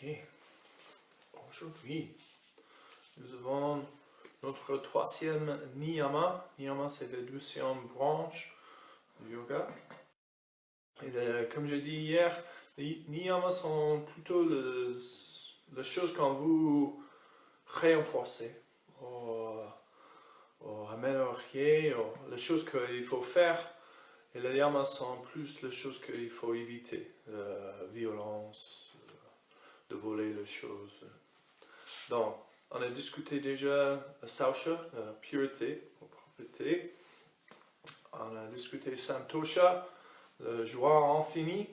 Ok. Aujourd'hui, nous avons notre troisième niyama. Niyama, c'est la deuxième branche du yoga. Et comme j'ai dit hier, les niyamas sont plutôt les choses qu'on vous renforcer, ou améliorer, ou les choses qu'il faut faire. Et les yamas sont plus les choses qu'il faut éviter, la violence, de voler les choses. Donc, on a discuté déjà la sausha, la pureté, la propreté. On a discuté santosha, la joie infinie,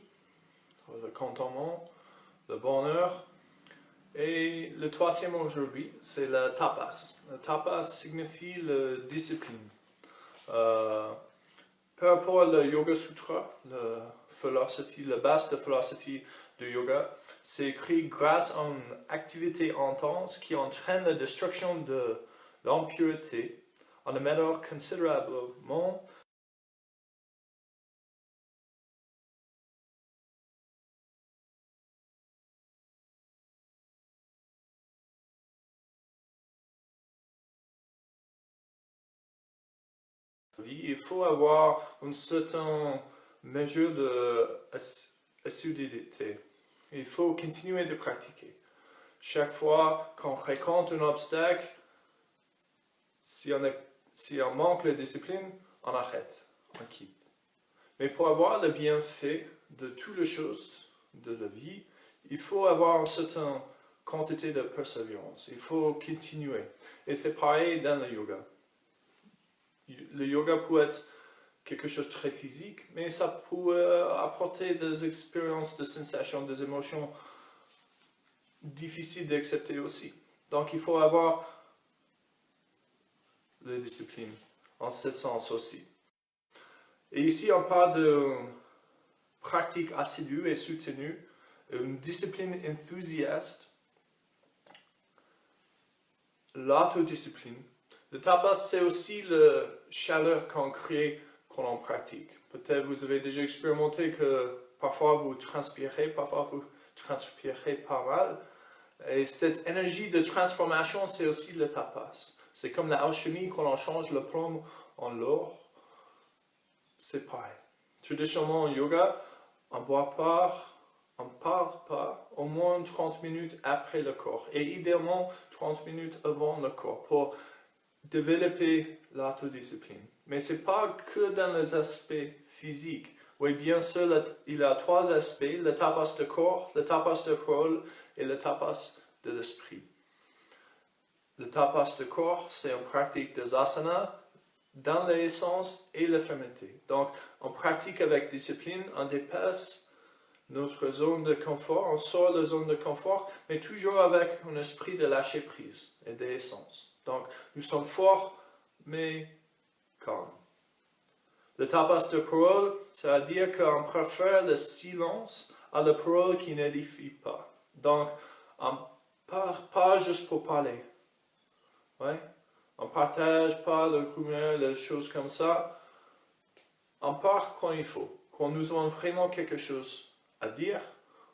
le contentement, le bonheur. Et le troisième aujourd'hui, c'est le tapas. Le tapas signifie la discipline. Par rapport au Yoga Sutra, la base de philosophie du yoga, c'est écrit grâce à une activité intense qui entraîne la destruction de l'impureté, on améliore considérablement la vie. Il faut avoir une certaine mesure d'assiduité. Il faut continuer de pratiquer. Chaque fois qu'on fréquente un obstacle, si on manque de discipline, on arrête, on quitte. Mais pour avoir le bienfait de toutes les choses de la vie, il faut avoir une certaine quantité de persévérance. Il faut continuer. Et c'est pareil dans le yoga. Le yoga peut être quelque chose de très physique, mais ça peut apporter des expériences, des sensations, des émotions difficiles d'accepter aussi. Donc il faut avoir la discipline en ce sens aussi. Et ici on parle de pratique assidue et soutenue, une discipline enthousiaste, l'autodiscipline. Le tapas, c'est aussi la chaleur qu'on crée quand on pratique. Peut-être vous avez déjà expérimenté que parfois vous transpirez, parfois vous transpirez pas mal. Et cette énergie de transformation, c'est aussi le tapas. C'est comme l'alchimie, quand on change le plomb en l'or. C'est pareil. Traditionnellement, en yoga, on ne parle pas au moins 30 minutes après le corps. Et idéalement, 30 minutes avant le corps pour développer l'autodiscipline. Mais ce n'est pas que dans les aspects physiques. Oui, bien sûr, il y a trois aspects, le tapas de corps, le tapas de parole et le tapas de l'esprit. Le tapas de corps, c'est une pratique des asanas dans l'essence et la fermeté. Donc, on pratique avec discipline, on dépasse notre zone de confort, on sort de la zone de confort, mais toujours avec un esprit de lâcher prise et d'essence. Donc, nous sommes forts, mais calmes. Le tapas de parole, ça veut dire qu'on préfère le silence à la parole qui n'édifie pas. Donc, on ne parle pas juste pour parler. Ouais? On ne partage pas le rumeur, les choses comme ça. On parle quand il faut. Quand nous avons vraiment quelque chose à dire,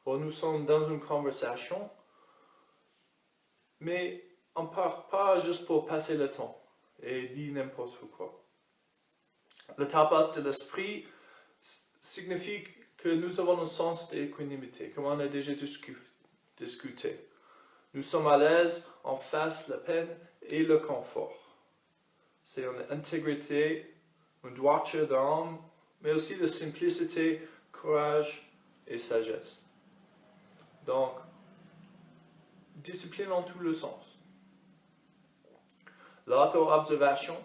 ou nous sommes dans une conversation, mais on ne parle pas juste pour passer le temps et dire n'importe quoi. Le tapas de l'esprit signifie que nous avons un sens d'équanimité, comme on a déjà discuté. Nous sommes à l'aise, on face la peine et le confort. C'est une intégrité, une droiture d'âme, mais aussi de simplicité, courage et sagesse. Donc, discipline en tous les sens. L'auto-observation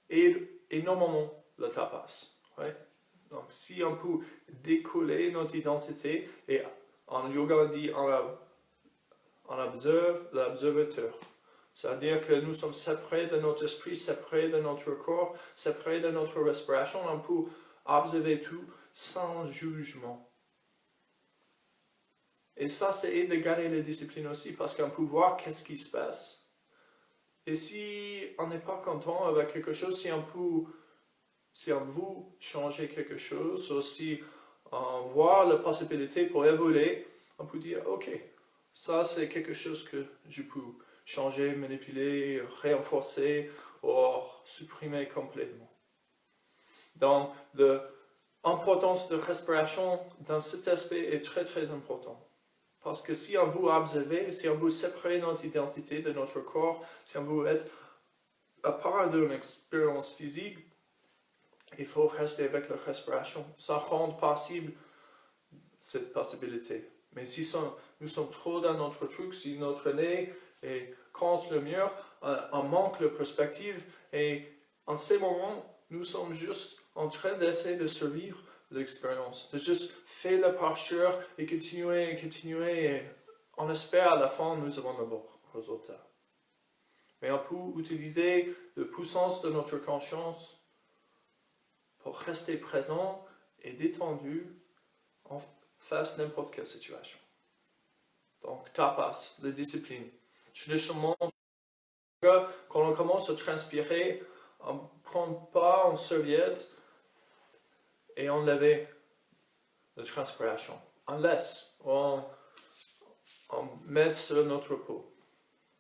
aide énormément le tapas. Ouais? Donc, si on peut décoller notre identité, et en yoga on dit on observe l'observateur. C'est-à-dire que nous sommes séparés de notre esprit, séparés de notre corps, séparés de notre respiration. On peut observer tout sans jugement. Et ça, c'est aide de garder la discipline aussi, parce qu'on peut voir qu'est-ce qui se passe. Et si on n'est pas content avec quelque chose, si on veut changer quelque chose, ou si on voit la possibilité pour évoluer, on peut dire, ok, ça c'est quelque chose que je peux changer, manipuler, renforcer ou supprimer complètement. Donc, l'importance de respiration dans cet aspect est très très important. Parce que si on veut observer, si on veut séparer notre identité de notre corps, si on veut être à part d'une expérience physique, il faut rester avec la respiration. Ça rend possible cette possibilité. Mais si nous sommes trop dans notre truc, si notre nez est contre le mur, on manque de perspective et en ces moments, nous sommes juste en train d'essayer de survivre l'expérience, de juste faire la posture et continuer, et on espère à la fin nous avons le bon résultat. Mais on peut utiliser la puissance de notre conscience pour rester présent et détendu face à n'importe quelle situation. Donc, tapas, la discipline. Traditionnellement, quand on commence à transpirer, on ne prend pas une serviette et on lève la transpiration. On laisse, on met sur notre peau.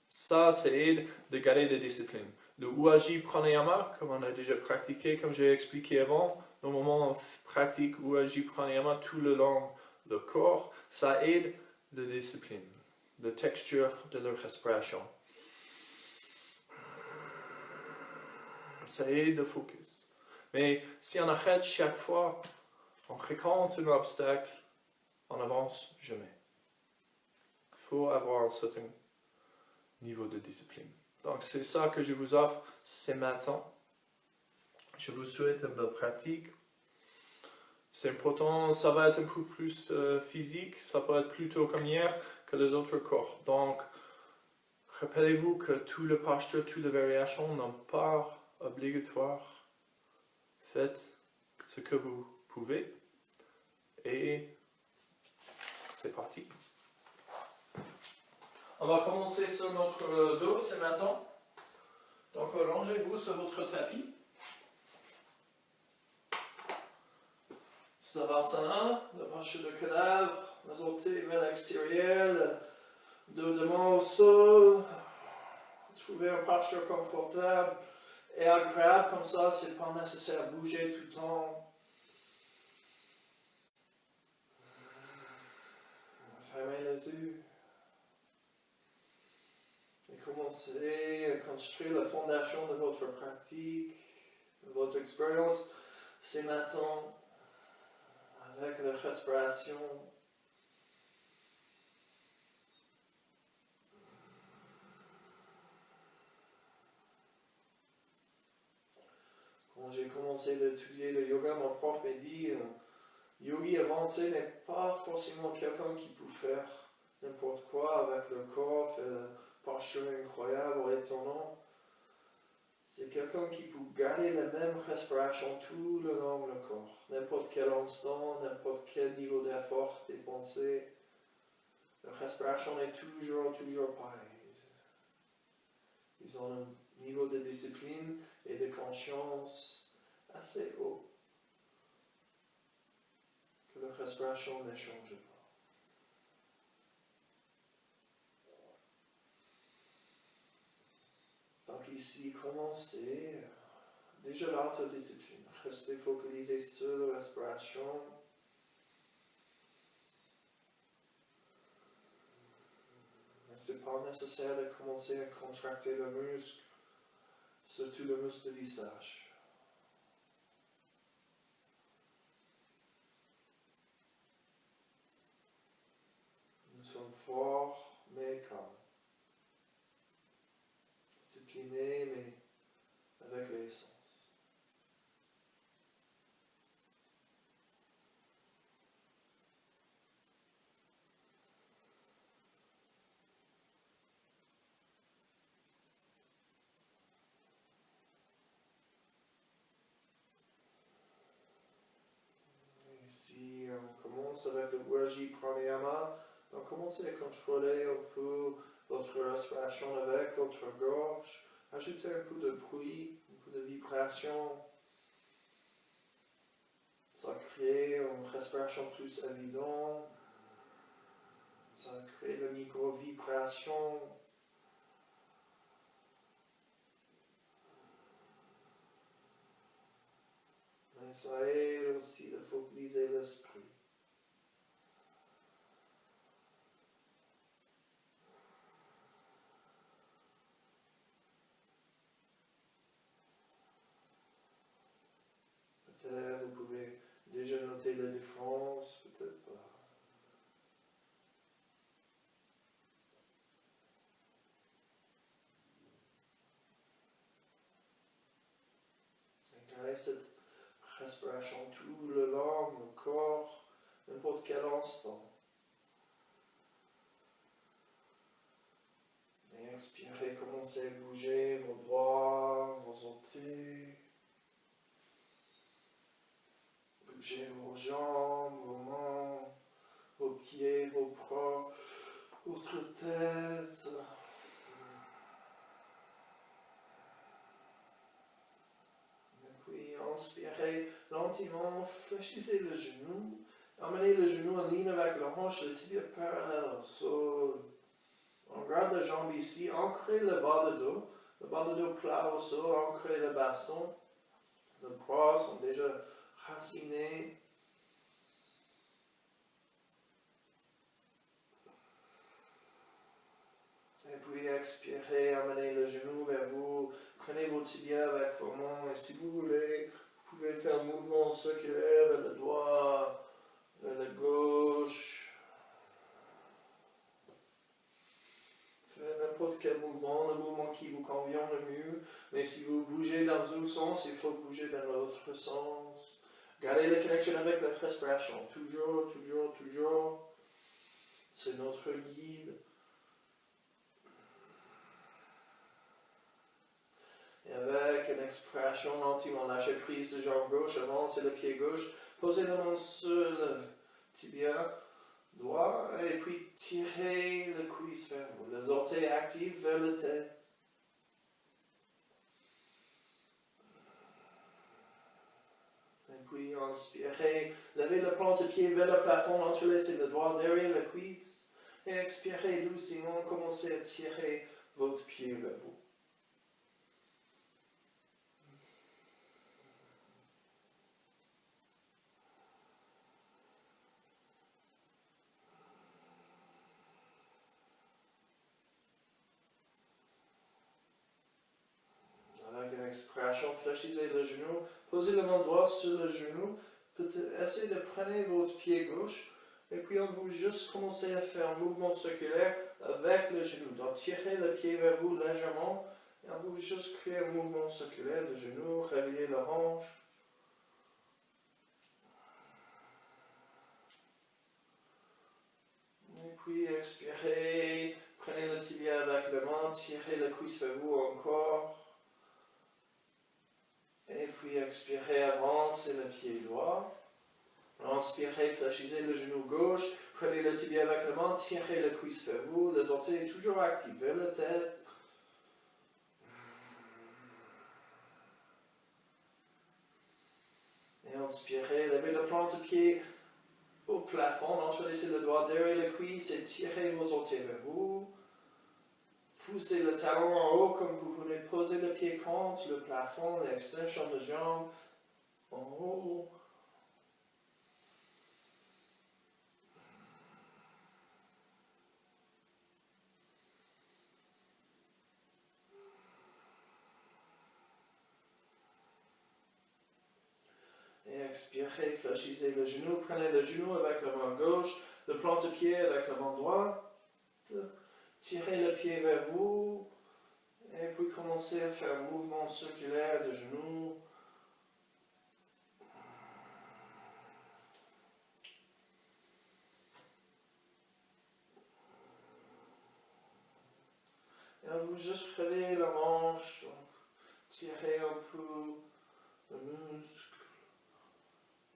Ça aide de garder la discipline. Le Uaji Pranayama, comme on a déjà pratiqué, comme j'ai expliqué avant, normalement on pratique Uaji Pranayama tout le long du corps, ça aide la discipline, la texture de la respiration. Ça aide le focus. Mais si on arrête chaque fois, on rencontre un obstacle, on n'avance jamais. Il faut avoir un certain niveau de discipline. Donc c'est ça que je vous offre ce matin. Je vous souhaite une belle pratique. C'est important, ça va être un peu plus physique, ça peut être plutôt comme hier que les autres corps. Donc, rappelez-vous que toutes les postures, toutes les variations n'ont pas obligatoire. Faites ce que vous pouvez et c'est parti. On va commencer sur notre dos ce matin. Donc, allongez-vous sur votre tapis. Savasana, la posture de cadavre, les orteils vers l'extérieur, deux de mains au sol. Trouvez une posture confortable et agréable, comme ça, c'est pas nécessaire de bouger tout le temps. Fermez les yeux. Et commencez à construire la fondation de votre pratique, de votre expérience. C'est maintenant avec la respiration. Quand j'ai commencé à étudier le yoga, mon prof m'a dit yogi avancé n'est pas forcément quelqu'un qui peut faire n'importe quoi avec le corps, faire une posture incroyable ou étonnante. C'est quelqu'un qui peut garder la même respiration tout le long du corps. N'importe quel instant, n'importe quel niveau d'effort dépensé, la respiration est toujours pareille. Ils ont un niveau de discipline et de conscience assez haut que la respiration ne change pas. Donc ici, commencez déjà l'autodiscipline. Restez focalisé sur la respiration. Ce n'est pas nécessaire de commencer à contracter le muscle, surtout le muscle du visage. Nous sommes forts, mais calmes. Disciplinés, mais avec l'essence. Si on commence avec le Uaji Pranayama, donc commencez à contrôler un peu votre respiration avec votre gorge. Ajoutez un peu de bruit, un peu de vibration. Ça crée une respiration plus évidente. créez la micro-vibration. Mais ça aide aussi de focaliser l'esprit. Peut-être vous pouvez déjà noter la différence, peut-être pas. Gardez cette respiration tout le long du corps, n'importe quel instant. Et expirez, commencez à bouger vos doigts, vos orteils. Bougez vos jambes, vos mains, vos pieds, vos bras, votre tête. Et puis inspirez lentement, fléchissez le genou. Amenez le genou en ligne avec la hanche, le tibia parallèle au sol. On garde la jambe ici, ancrez le bas de dos plat au sol, ancrez le baston. Les bras sont déjà racinés. Et puis expirez, amenez le genou vers vous, prenez vos tibias avec vos mains et si vous voulez, vous pouvez faire un mouvement circulaire vers le doigt, vers la gauche. Faites n'importe quel mouvement, le mouvement qui vous convient le mieux. Mais si vous bougez dans un sens, il faut bouger dans l'autre sens. Gardez la connexion avec la respiration. Toujours, toujours, toujours. C'est notre guide. Et avec une expiration lentement, lâchez prise de jambe gauche, avancez le pied gauche, posez la main sur le tibia droit et puis tirez le cuisse vers vous. Les orteils actifs vers la tête. Et puis inspirez, levez le plante de pied vers le plafond, entrelacez le doigt derrière la cuisse et expirez doucement, commencez à tirer votre pied vers vous. Avec une expiration, fléchissez le genou, posez le main droit sur le genou, essayez de prendre votre pied gauche, et puis on vous juste commencer à faire un mouvement circulaire avec le genou. Donc tirez le pied vers vous légèrement, et on vous juste créer un mouvement circulaire de genou, réveillez la hanche. Et puis expirez, prenez le tibia avec la main, tirez la cuisse vers vous encore. Et puis expirez, avancez le pied droit. Inspirez, fléchissez le genou gauche, prenez le tibia avec la main, tirez la cuisse vers vous, les orteils toujours actifs vers la tête. Et inspirez, levez le plante de pied au plafond, entrelacez le doigt derrière la cuisse et tirez vos orteils vers vous. Poussez le talon en haut comme vous voulez, posez le pied contre le plafond, l'extension de jambe en haut. Et expirez, fléchissez le genou, prenez le genou avec la main gauche, le plante de pied avec la main droite. Tirez le pied vers vous, et puis commencez à faire un mouvement circulaire de genoux. Et vous juste réveillez la hanche, donc tirez un peu le muscle,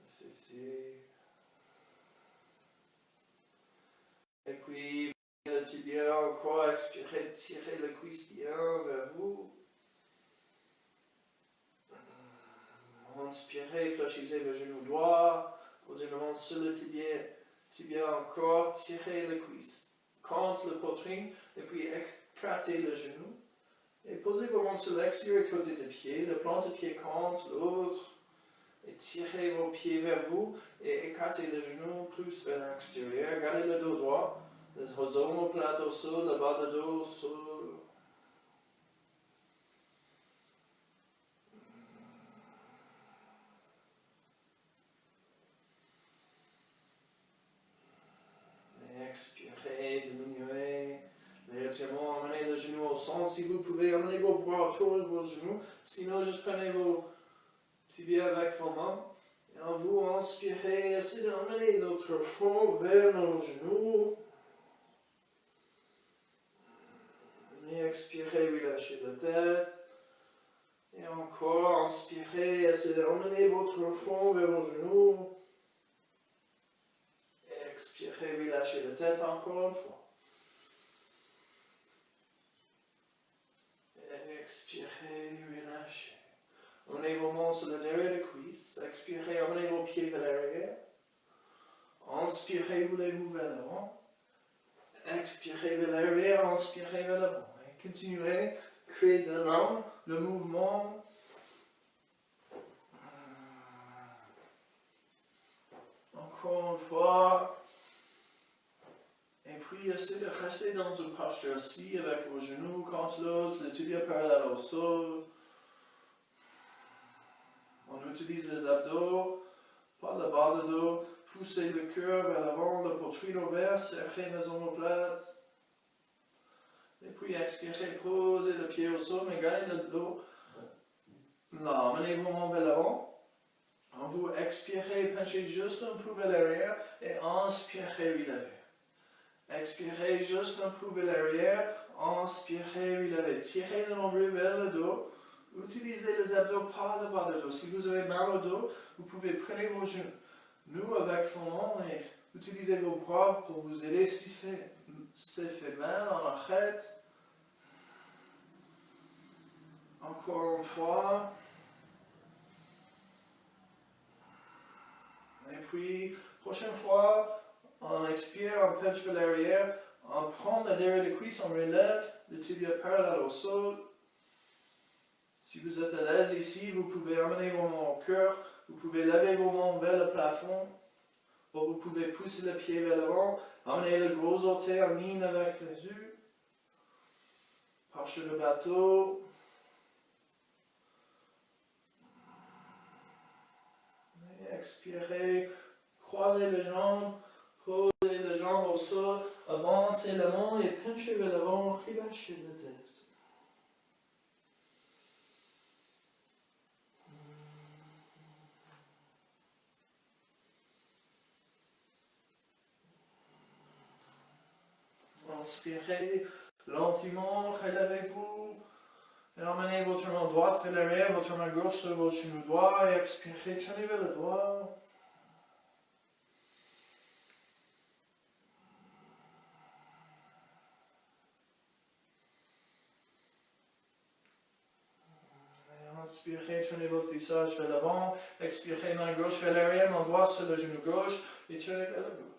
le fessier. Et puis le tibia encore, expirez, tirez le cuisse bien vers vous. Inspirez, fléchissez le genou droit, posez la main sur le tibia encore, tirez le cuisse contre la poitrine, et puis écartez le genou. Et posez vos mains sur l'extérieur côté des pieds, le plan de pied contre l'autre. Et tirez vos pieds vers vous et écartez le genou plus vers l'extérieur. Gardez le dos droit, les omoplates au sol, le bas de dos au sol. Et expirez, diminuez. Légèrement, amenez le genou au centre. Si vous pouvez, amenez vos bras autour de vos genoux. Sinon, juste prenez vos tibias avec vos mains. Et en vous inspirez, essayez d'amener notre front vers nos genoux. Et expirez, relâchez la tête. Et encore, inspirez, essayez d'amener votre front vers vos genoux. Et expirez, relâchez la tête encore une fois. Et expirez, relâchez. Amenez vos mains sur le derrière des cuisses. Expirez, amenez vos pieds vers l'arrière. Inspirez, roulez-vous vers l'avant. Expirez vers l'arrière, inspirez vers l'avant. Et continuez, créez de l'âme, le mouvement. Encore une fois. Et puis essayez de rester dans une posture assis avec vos genoux contre l'autre, le tibia parallèle au sol. On utilise les abdos, pas le bas de dos. Poussez le cœur vers l'avant, la poitrine ouverte, serrez les omoplates. Et puis expirez, posez le pied au sol, mais gardez le dos. Là, amenez vos mains vers l'avant. En vous expirez, penchez juste un peu vers l'arrière et inspirez, relevez. Expirez juste un peu vers l'arrière, inspirez, relevez. Tirez le nombril vers le dos. Utilisez les abdos par le bas du dos. Si vous avez mal au dos, vous pouvez prendre vos genoux avec vos mains et utilisez vos bras pour vous aider. Si c'est fait mal, on arrête. Encore une fois. Et puis, prochaine fois, on expire, on penche vers l'arrière, on prend la derrière des cuisses, on relève le tibia parallèle au sol. Si vous êtes à l'aise ici, vous pouvez amener vos mains au cœur, vous pouvez lever vos mains vers le plafond, ou vous pouvez pousser le pied vers l'avant, amener le gros orteil en ligne avec les yeux, pencher le bateau. Et expirez, croisez les jambes, posez les jambes au sol, avancez la main et penchez vers l'avant, relâchez la tête. Inspirez lentement, relevez-vous. Et emmenez votre main droite vers l'arrière, votre main gauche sur votre genou droit. Et expirez, tenez vers le doigt. Et inspirez, tenez votre visage vers l'avant. Expirez, main gauche vers l'arrière, main droite sur le genou gauche. Et tenez vers la gauche.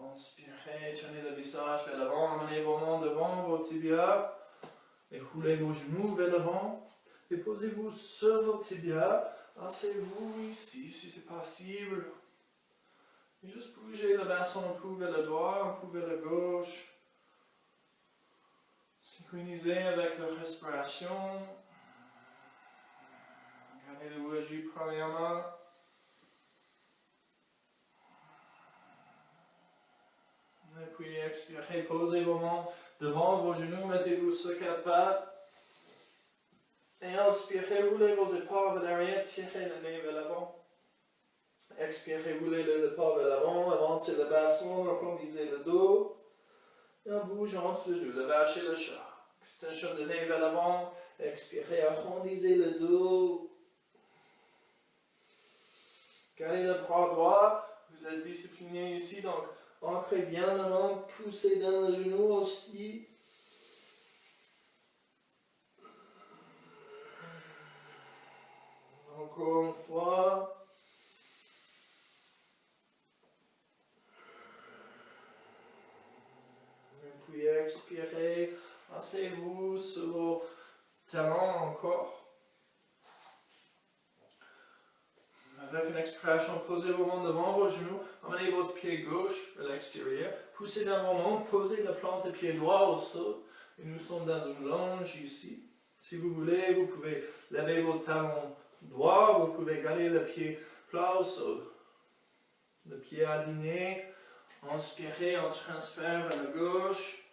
Inspirez, tenez le visage vers l'avant, amenez vos mains devant vos tibias et roulez vos genoux vers l'avant et posez-vous sur vos tibias, asseyez-vous ici si c'est possible et juste bougez le bassin un peu vers le droit, un peu vers la gauche, synchronisez avec la respiration, gardez le bougie premièrement. Et puis expirez, posez vos mains devant vos genoux, mettez-vous sur quatre pattes. Et inspirez, roulez vos épaules vers l'arrière, tirez le nez vers l'avant. Expirez, roulez les épaules vers l'avant, avancez le bassin, arrondissez le dos. Et on bouge entre les deux, le vache et le chat. Extension de nez vers l'avant, expirez, arrondissez le dos. Gardez le bras droit, vous êtes discipliné ici, donc ancrez bien la main, poussez dans le genou aussi. Encore une fois. Et puis expirez. Asseyez-vous sur vos talons encore. Avec une expiration, posez vos mains devant vos genoux. Amenez votre pied gauche vers l'extérieur. Poussez dans vos mains. Posez la plante de pied droit au sol. Et nous sommes dans une longe ici. Si vous voulez, vous pouvez lever vos talons droits. Vous pouvez garder le pied plat au sol. Le pied aligné. Inspirez, on transfère vers la gauche.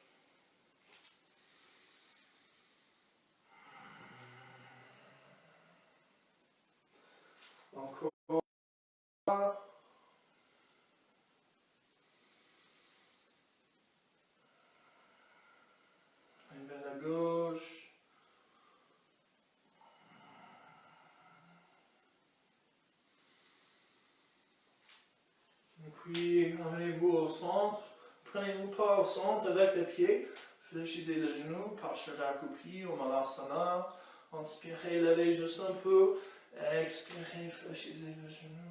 Encore. Et vers la gauche. Et puis, amenez-vous au centre. Prenez-vous pas au centre avec les pieds. Fléchissez le genou, parshva accroupi ou malasana. Inspirez, levez juste un peu. Expirez, fléchissez le genou.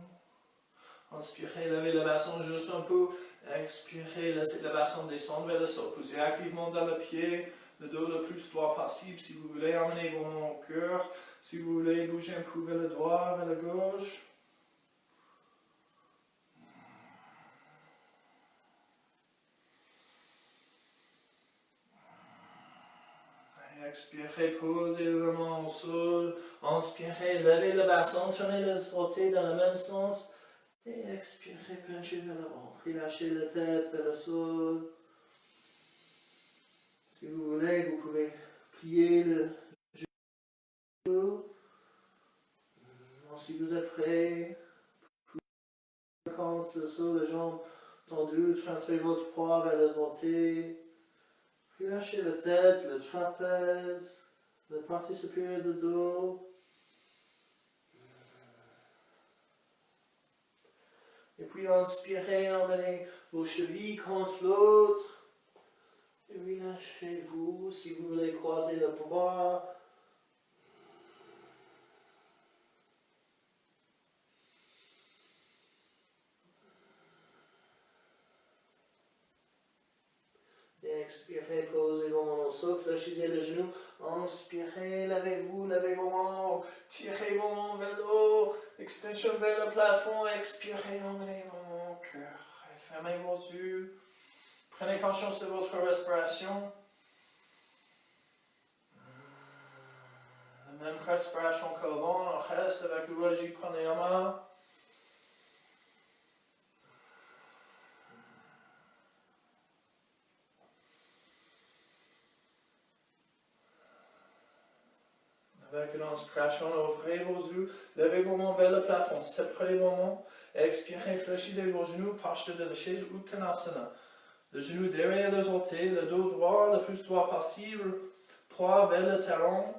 Inspirez, levez le bassin juste un peu. Expirez, laissez le bassin descendre vers le sol. Poussez activement dans le pied, le dos le plus droit possible. Si vous voulez, emmenez vos mains au cœur. Si vous voulez bouger un peu vers le droit, vers la gauche. Expirez, posez la main au sol. Inspirez, levez le bassin, tournez les orteils dans le même sens. Et expirez, penchez vers l'avant. Relâchez la tête vers le sol. Si vous voulez, vous pouvez plier le genou. Si vous êtes prêt, contre le sol, les jambes tendues, transférez votre poids vers les orteils. Relâchez la tête, le trapèze, la partie supérieure du dos. Et puis inspirez, emmenez vos chevilles contre l'autre. Et relâchez-vous si vous voulez croiser le bras. Et expirez, posez vos mains au sol, fléchissez le genou. Inspirez, levez-vous, levez vos mains, tirez vos mains vers le haut, extension vers le plafond, expirez, emmenez vos mains au cœur. Et fermez vos yeux. Prenez conscience de votre respiration. La même respiration qu'avant, on reste avec l'ouaji pranayama. Avec une inspiration, ouvrez vos yeux, levez vos mains vers le plafond, séparez vos mains, expirez, fléchissez vos genoux, parchez de la chaise Uttanasana. Le genou derrière les orteils, le dos droit, le plus droit possible, poids vers le talon.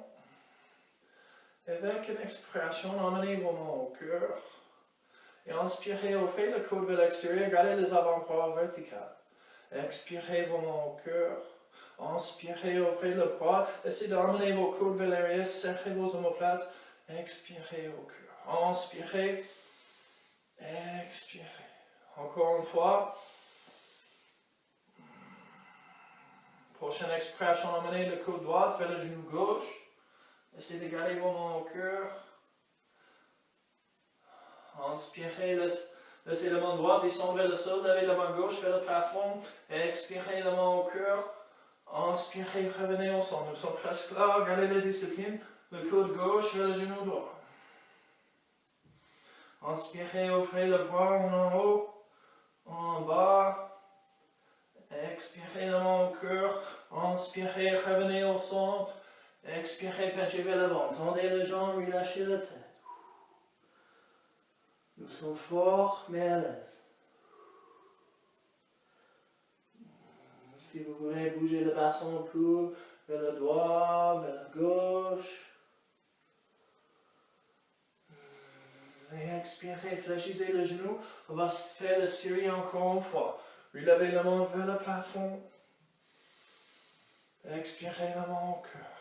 Avec une expiration, emmenez vos mains au cœur. Et inspirez, ouvrez le coude vers l'extérieur, gardez les avant-bras verticaux. Expirez vos mains au cœur. Inspirez, ouvrez le bras, essayez d'emmener vos coudes vers l'arrière, serrez vos omoplates, expirez au cœur. Inspirez, expirez. Encore une fois. Prochaine expiration, emmenez le coude droit vers le genou gauche. Essayez de garder vos mains au cœur. Inspirez, laissez la main droite descendre vers le sol, levez la main gauche vers le plafond, expirez la main au cœur. Inspirez, revenez au centre. Nous sommes presque là, gardez la discipline. Le coude gauche vers le genou droit. Inspirez, ouvrez le bras en haut, en bas. Expirez la main au cœur. Inspirez, revenez au centre. Expirez, penchez vers l'avant. Tendez les jambes, relâchez la tête. Nous sommes forts, mais à l'aise. Si vous voulez bouger le bassin un peu vers le droit, vers la gauche. Et expirez, fléchissez le genou. On va faire le Siri encore une fois. Relevez la main vers le plafond. Expirez la main au cœur.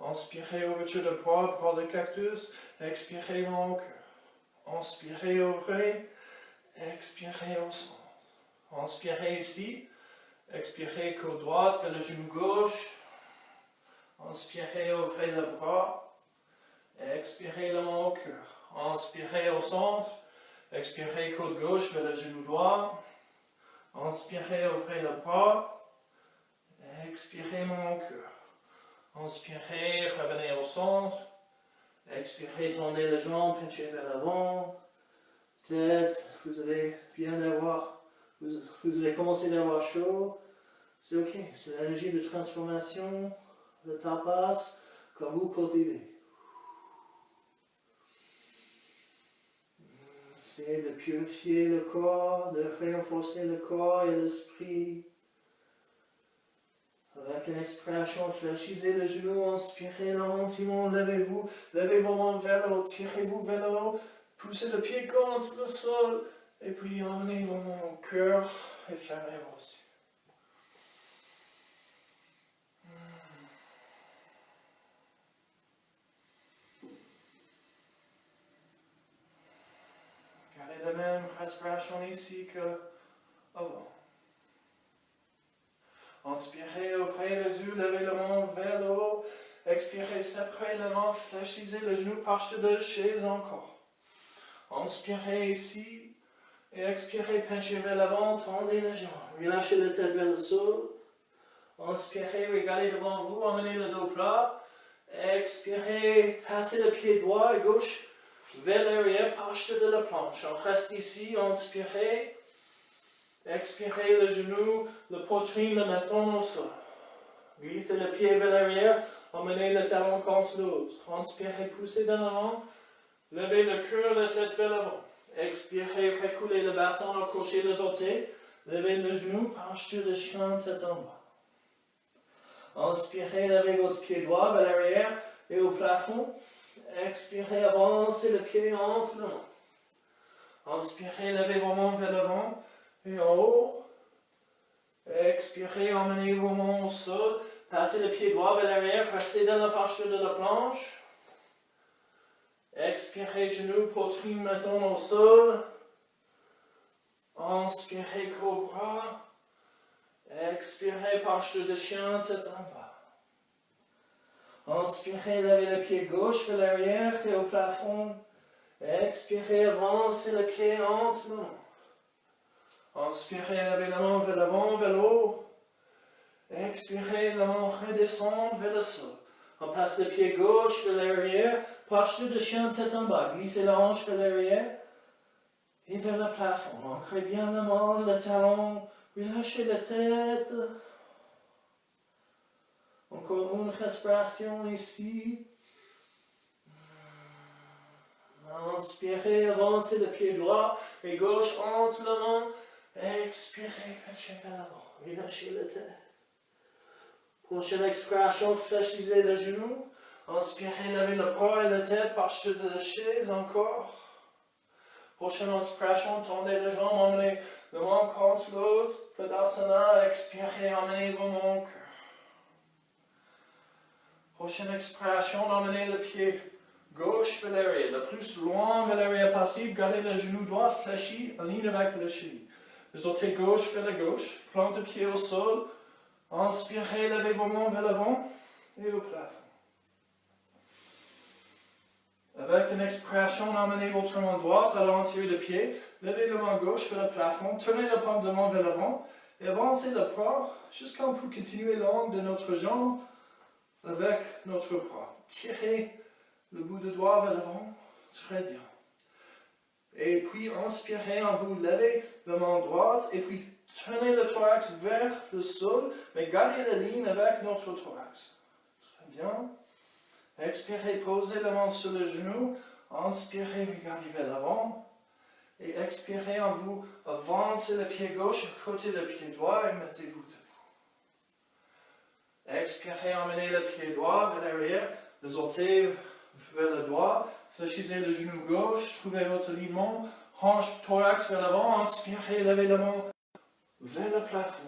Inspirez, ouverture de bras de cactus. Expirez, mon cœur. Inspirez, ouvrez. Expirez au centre. Inspirez ici. Expirez, côte droite vers le genou gauche. Inspirez, ouvrez le bras. Expirez le mon cœur. Inspirez au centre. Expirez, côte gauche vers le genou droit. Inspirez, ouvrez le bras. Expirez, mon cœur. Inspirez, revenez au centre. Expirez, tendez les jambes, penchez vers l'avant. Peut-être vous allez vous allez commencer d'avoir chaud. C'est ok, c'est l'énergie de transformation, de tapas, que vous cultivez. C'est de purifier le corps, de renforcer le corps et l'esprit. Avec une expiration, fléchissez le genou, inspirez lentement, levez-vous, levez vos mains vers le haut, tirez-vous vers le haut, poussez le pied contre le sol, et puis emmenez vos mains au cœur et fermez vos yeux. Gardez la même respiration ici qu'avant. Inspirez, ouvrez les yeux, levez le main vers le haut. Expirez, séparez les mains, fléchissez le genou, partez de la chaise encore. Inspirez ici et expirez, penchez vers l'avant, tendez les jambes. Relâchez la tête vers le sol. Inspirez, regardez devant vous, emmenez le dos plat. Expirez, passez le pied droit et gauche vers l'arrière, partez de la planche. On reste ici, inspirez. Expirez le genou, le poitrine, le menton au sol. Glissez le pied vers l'arrière, emmenez le talon contre l'autre. Inspirez, poussez de l'avant, levez le cœur, la tête vers l'avant. Expirez, reculez le bassin, accrochez les orteils, levez le genou, penche de chien, tête en bas. Inspirez, levez votre pied droit vers l'arrière et au plafond. Expirez, avancez le pied entre les mains. Inspirez, levez vos mains vers l'avant. Et en haut, expirez, emmenez vos mains au sol, passez le pied droit vers l'arrière, restez dans la posture de la planche. Expirez, genoux, poitrine, menton au sol. Inspirez, cobra. Expirez, posture de chien, tête en bas. Inspirez, levez le pied gauche vers l'arrière et au plafond. Expirez, avancez le pied entre les mains. Inspirez, levez la main vers l'avant, vers le haut. Expirez, la main redescend vers le sol. On passe le pied gauche vers l'arrière, posture de chien tête en bas. Glissez la hanche vers l'arrière et vers le plafond. Ancrez bien la main, le talon, relâchez la tête. Encore une respiration ici. Inspirez, avancez le pied droit et gauche entre la main. Expirez, penchez vers l'avant, relâchez la tête. Prochaine expiration, fléchissez le genou. Inspirez, levez le bras et la tête, posture de la chaise encore. Prochaine inspiration, tendez les jambes, emmenez le main contre l'autre. Tadasana, expirez, emmenez vos mains au cœur. Prochaine expiration, emmenez le pied gauche vers l'arrière, le plus loin vers l'arrière possible. Gardez le genou droit fléchi, en ligne avec le cheville. Les orteils gauche vers la gauche, plante le pied au sol. Inspirez, levez vos mains vers l'avant et au plafond. Avec une expiration, emmenez votre main droite à l'intérieur du pied, levez la main gauche vers le plafond, tournez la paume de main vers l'avant et avancez le bras jusqu'à on peut continuer l'angle de notre jambe avec notre bras. Tirez le bout de doigt vers l'avant, très bien. Et puis inspirez en vous levez la main droite et puis tournez le thorax vers le sol, mais gardez la ligne avec notre thorax. Très bien. Expirez, posez la main sur le genou. Inspirez, regardez vers l'avant. Et expirez en vous, avancez le pied gauche à côté du pied droit et mettez-vous debout. Expirez, emmenez le pied droit vers l'arrière, les orteils vers le droit. Fléchissez le genou gauche, trouvez votre alignement. Hanche, thorax vers l'avant. Inspirez, levez la main vers le plafond.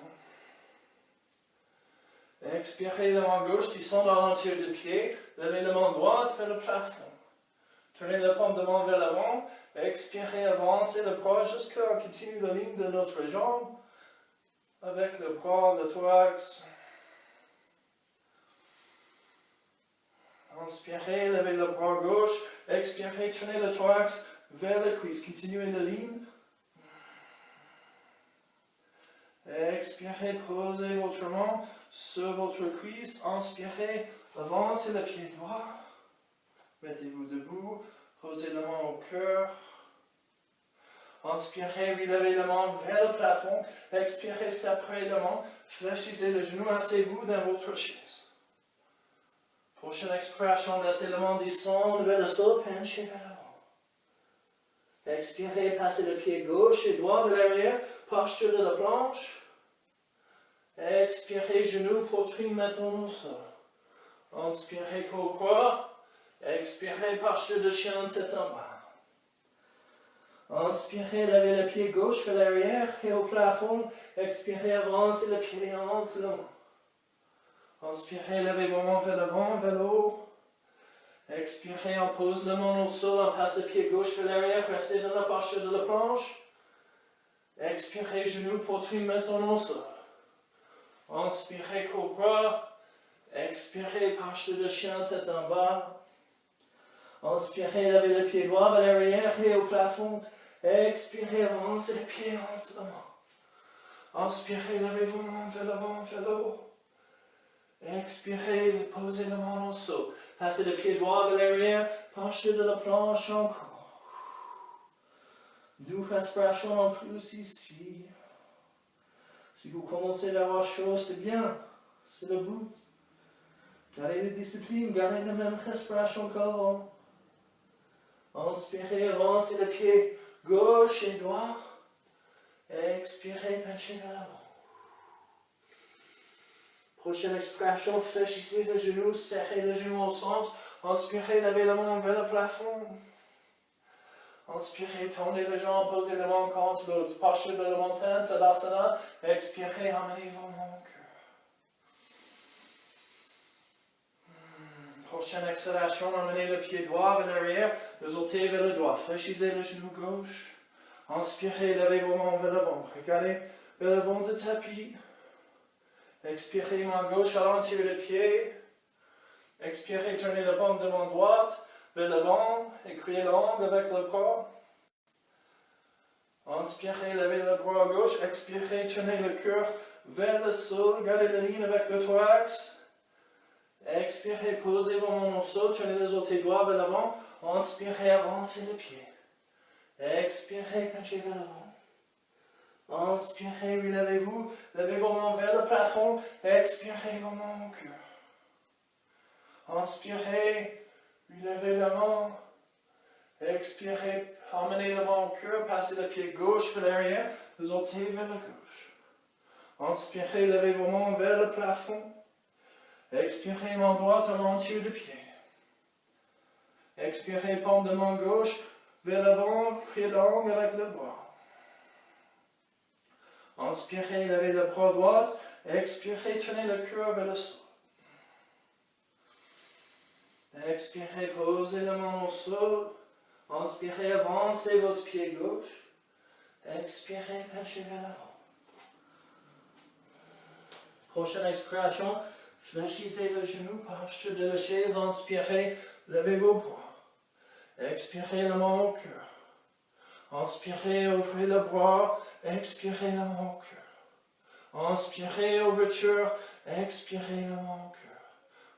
Expirez la main gauche, descend dans l'entier du pied. Levez la main droite vers le plafond. Tournez la paume de main vers l'avant. Expirez, avancez le bras jusqu'à continuer la ligne de notre jambe. Avec le bras, le thorax. Inspirez, levez le bras gauche. Expirez, tournez le thorax vers la cuisse. Continuez la ligne. Expirez, posez votre main sur votre cuisse. Inspirez, avancez le pied droit. Mettez-vous debout. Posez la main au cœur. Inspirez, relevez la main vers le plafond. Expirez, séparez la main. Fléchissez le genou, asseyez-vous dans votre chaise. Prochaine expiration, laissez la main descendre vers le sol, penchez vers l'avant. Expirez, passez le pied gauche et droit vers l'arrière, posture de la planche. Expirez, genou, poitrine, maintenant au sol. Inspirez, cobra. Expirez, posture de chien, tête en bas. Inspirez, levez le pied gauche vers l'arrière et au plafond. Expirez, avancez le pied entre les mains. Inspirez, levez vos mains vers l'avant, vers le haut. Expirez, on pose la main au sol, on passe le pied gauche vers l'arrière, restez dans la posture de la planche. Expirez, genou, poitrine, maintenant au sol. Inspirez, cobra. Expirez, posture de chien, tête en bas. Inspirez, levez le pied droit vers l'arrière et au plafond. Expirez, avancez le pied entre les mains. Inspirez, levez vos mains vers l'avant, vers le haut. Expirez, posez la main au sol. Passez le pied droit vers l'arrière, posture de la planche encore. 2 respirations en plus ici. Si vous commencez à avoir chaud, c'est bien. C'est le but. Gardez la discipline, gardez la même respiration qu'avant. Inspirez, avancez le pied gauche et droit. Expirez, penchez vers l'avant. Prochaine expiration, fléchissez le genou, serrez le genou au centre. Inspirez, levez la main vers le plafond. Inspirez, tendez les jambes, posez les mains contre l'autre. Posture de la montagne, Tadasana. Expirez, amenez vos mains au cœur. Prochaine exhalation, amenez le pied droit vers l'arrière, les orteils vers le droit. Fléchissez le genou gauche. Inspirez, levez vos mains vers l'avant. Regardez vers l'avant du tapis. Expirez, main gauche, ralentir le pied. Expirez, tournez la paume de main droite vers l'avant et criez langue avec le bras. Inspirez, levez le bras gauche. Expirez, tournez le cœur vers le sol. Gardez la ligne avec le thorax. Expirez, posez vos mains au sol. Tournez les orteils droits vers l'avant. Inspirez, avancez le pied. Expirez, penchez vers l'avant. Inspirez, relevez-vous, levez vos mains vers le plafond, expirez vos mains au cœur. Inspirez, relevez la main, expirez, emmenez la main au cœur, passez le pied gauche vers l'arrière, les orteils vers la gauche. Inspirez, levez vos mains vers le plafond, expirez, main droite à l'entier du pied. Expirez, paume de main gauche vers l'avant, criez langue avec le bras. Inspirez, levez le bras droit. Expirez, tournez le cœur vers le sol. Expirez, posez la main au sol. Inspirez, avancez votre pied gauche. Expirez, penchez vers l'avant. Prochaine expiration, fléchissez le genou, posture de la chaise. Inspirez, levez vos bras. Expirez, la main au cœur. Inspirez, ouvrez le bras. Expirez, la main au cœur. Inspirez, ouverture. Expirez, la main au cœur.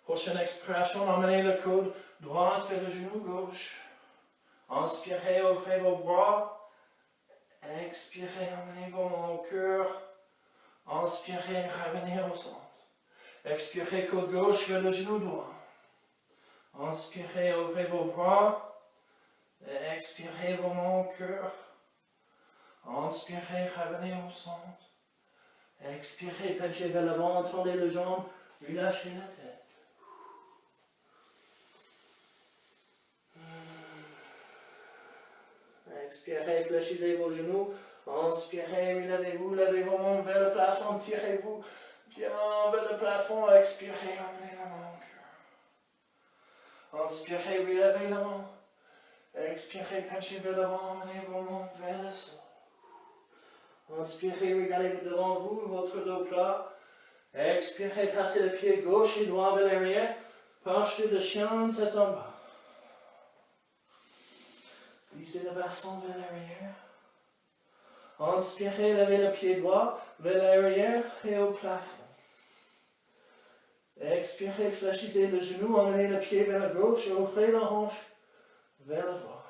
Prochaine expiration, emmenez le coude droit vers le genou gauche. Inspirez, ouvrez vos bras. Expirez, emmenez vos mains au cœur. Inspirez, revenez au centre. Expirez, coude gauche vers le genou droit. Inspirez, ouvrez vos bras. Expirez vos mains au cœur. Inspirez, revenez au centre. Expirez, penchez vers l'avant, tendez les jambes, relâchez la tête. Expirez, fléchissez vos genoux. Inspirez, relevez-vous, levez vos mains vers le plafond, tirez-vous. Bien vers le plafond, expirez, emmenez la main au cœur. Inspirez, relevez la main. Expirez, penchez vers l'avant, emmenez vos mains vers le sol. Inspirez, regardez devant vous, votre dos plat. Expirez, passez le pied gauche et droit vers l'arrière. Posture de chien, tête en bas. Glissez le bassin vers l'arrière. Inspirez, levez le pied droit vers l'arrière et au plafond. Expirez, fléchissez le genou, emmenez le pied vers la gauche et ouvrez la hanche vers le droit.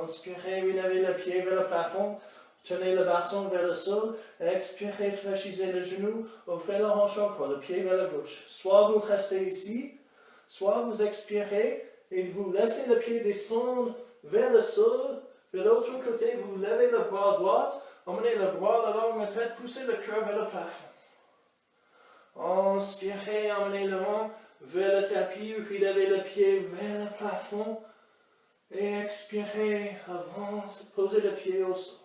Inspirez, relevez le pied vers le plafond, tenez le bassin vers le sol. Expirez, fléchissez le genou, ouvrez la hanche encore, le pied vers la gauche. Soit vous restez ici, soit vous expirez et vous laissez le pied descendre vers le sol. De l'autre côté, vous levez le bras droit, emmenez le bras le long de la tête, poussez le cœur vers le plafond. Inspirez, emmenez le vent vers le tapis, relevez le pied vers le plafond. Et expirez, avance, posez le pied au sol.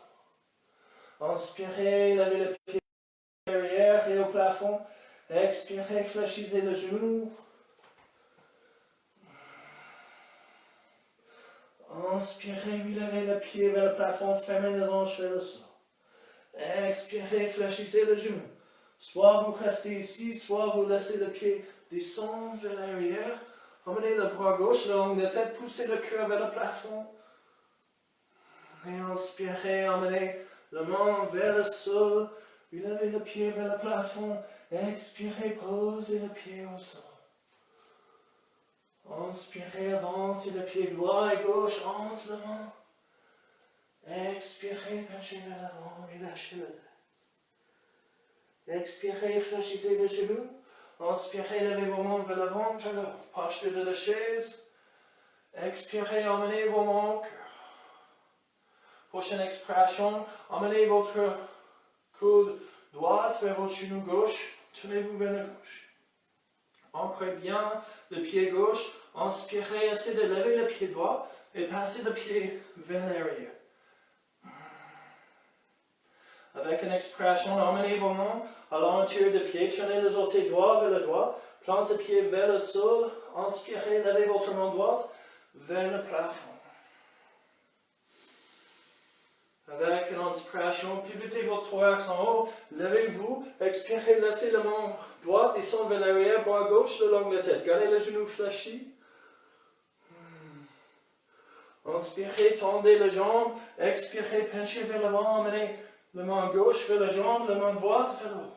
Inspirez, levez le pied derrière et au plafond. Expirez, fléchissez le genou. Inspirez, relevez le pied vers le plafond, fermez les hanches vers le sol. Expirez, fléchissez le genou. Soit vous restez ici, soit vous laissez le pied descendre vers l'arrière. Emmenez le bras gauche le long de la tête, poussez le cœur vers le plafond. Et inspirez, emmenez la main vers le sol, relevez le pied vers le plafond. Expirez, posez le pied au sol. Inspirez, avancez le pied droit et gauche entre les mains. Expirez, penchez vers l'avant et lâchez la tête. Expirez, fléchissez les genoux. Inspirez, levez vos mains vers l'avant, vers la posture de la chaise. Expirez, emmenez vos mains au cœur. Prochaine expiration, emmenez votre coude droit vers votre genou gauche. Tenez-vous vers la gauche. Ancrez bien le pied gauche. Inspirez, essayez de lever le pied droit et passez le pied vers l'arrière. Avec une expiration, emmenez vos mains à l'entour du pied, tenez les orteils droits vers le droit, plantez le pied vers le sol, inspirez, levez votre main droite vers le plafond. Avec une inspiration, pivotez votre thorax en haut, levez-vous, expirez, laissez la main droite descendre vers l'arrière, bras gauche le long de la tête, gardez le genou fléchi. Inspirez, tendez les jambes, expirez, penchez vers l'avant, emmenez la main gauche vers la jambe, la main droite vers le haut.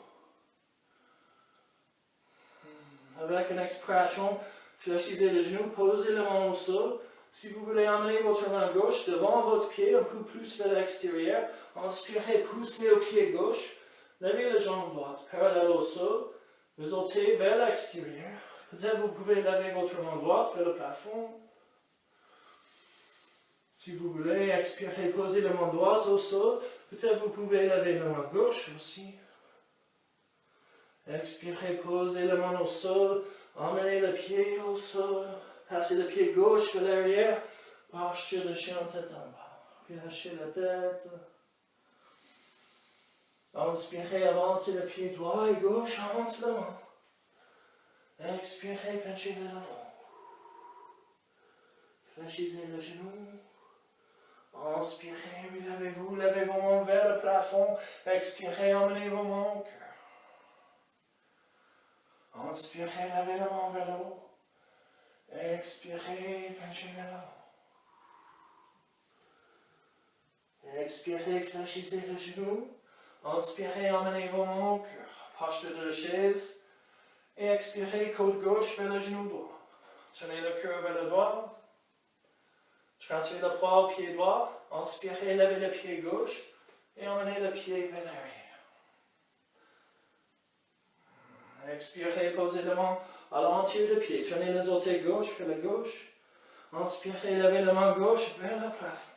Avec une expiration, fléchissez le genou, posez la main au sol. Si vous voulez amener votre main gauche devant votre pied, un peu plus vers l'extérieur, inspirez, poussez au pied gauche, levez la jambe droite, parallèle au sol, les orteils vers l'extérieur. Peut-être vous pouvez lever votre main droite vers le plafond. Si vous voulez, expirez, posez la main droite au sol. Peut-être vous pouvez lever la main gauche aussi. Expirez, posez la main au sol. Emmenez le pied au sol. Passez le pied gauche vers l'arrière. Posture de chien tête en bas. Relâchez la tête. Inspirez, avancez le pied droit et gauche entre les mains. Expirez, penchez vers l'avant. Fléchissez le genou. Inspirez, relevez-vous, levez vos mains vers le plafond. Expirez, emmenez vos mains au cœur. Inspirez, levez la main vers le haut. Expirez, penchez vers l'avant. Expirez, fléchissez le genou. Inspirez, emmenez vos mains au cœur. Posture de la chaise. Et expirez, côte gauche vers le genou droit. Tenez le cœur vers le droit. Transférez le poids au pied droit, inspirez, levez le pied gauche et emmenez le pied vers l'arrière. Expirez, posez la main à l'entier du pied, tenez les orteils gauche vers la gauche. Inspirez, levez la main gauche vers le plafond.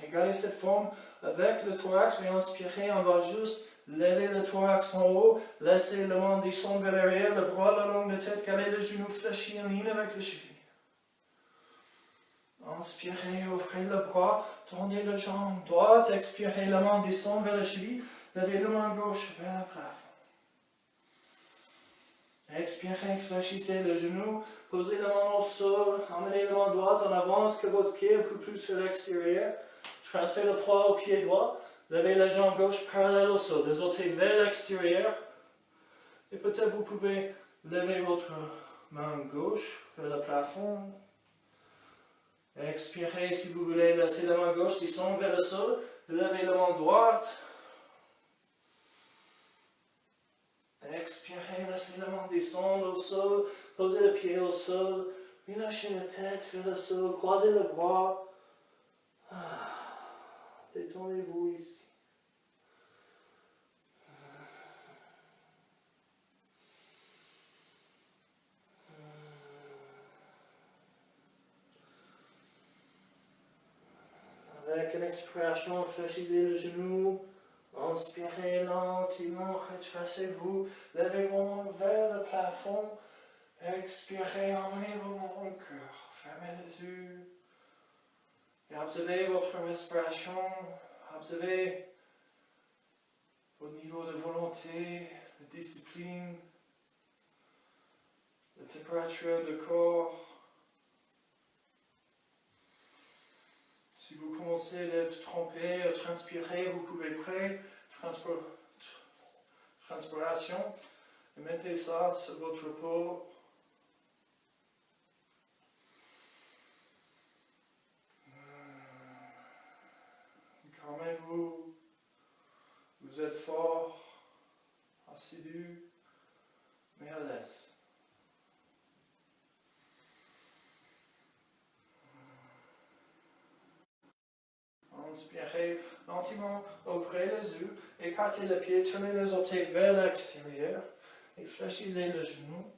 Et gardez cette forme avec le thorax, mais inspirez, on va juste lever le thorax en haut, laissez la main descendre vers l'arrière, le bras le long de la tête, gardez le genou fléchi en ligne avec le cheville. Inspirez, ouvrez le bras, tournez la jambe droite, expirez, la main descend vers la cheville, levez la main gauche vers le plafond. Expirez, fléchissez le genou, posez la main au sol, emmenez la main droite en avance, que votre pied un peu plus sur l'extérieur. Transférez le poids au pied droit, levez la jambe gauche parallèle au sol, désormais vers l'extérieur. Et peut-être vous pouvez lever votre main gauche vers le plafond. Expirez si vous voulez, laissez la main gauche descendre vers le sol, levez la main droite. Expirez, laissez la main descendre au sol, posez le pied au sol, relâchez la tête vers le sol, croisez le bras. Détendez-vous ici. Avec une expiration, fléchissez le genou. Inspirez lentement, retracez-vous. Levez vos mains vers le plafond. Expirez, emmenez vos mains au cœur. Fermez les yeux. Et observez votre respiration. Observez votre niveau de volonté, de discipline, la température du corps. Si vous commencez à être trempé, à transpirer, vous pouvez prendre transpiration et mettez ça sur votre peau. Calmez-vous, vous êtes fort, assidu, mais à l'aise. Inspirez lentement, ouvrez les yeux, écartez les pieds, tournez les orteils vers l'extérieur et fléchissez le genou.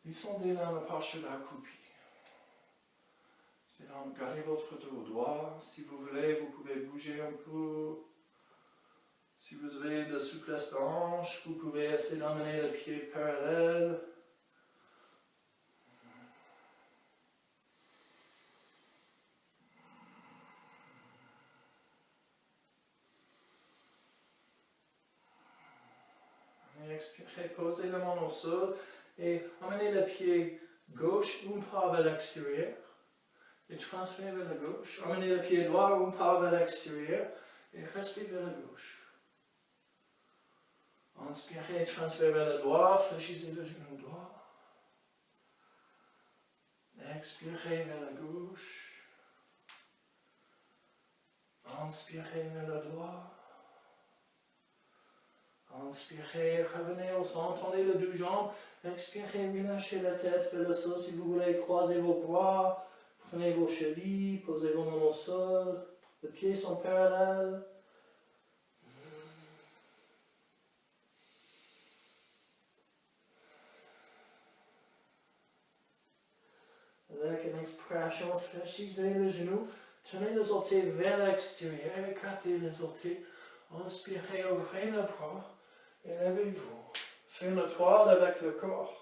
Descendez dans la posture accroupie. Gardez votre dos droit. Si vous voulez, vous pouvez bouger un peu. Si vous avez de souplesse de hanche, vous pouvez essayer d'emmener les pieds parallèles. Et expirez, posez la main au sol et emmenez le pied gauche un pas vers l'extérieur. Et transférez vers la gauche. Emmenez le pied droit un pas vers l'extérieur et restez vers la gauche. Inspirez, transférez vers le droit, fléchissez le genou droit. Expirez vers la gauche. Inspirez vers le droit. Inspirez, revenez au centre, tendez les deux jambes. Expirez, relâchez la tête vers le sol. Si vous voulez, croisez vos bras. Prenez vos chevilles, posez vos mains au sol. Les pieds sont parallèles. Avec une expiration, fléchissez les genoux. Tenez les orteils vers l'extérieur. Écartez les orteils. Inspirez, ouvrez le bras. Et levez-vous. Faites une étoile avec le corps.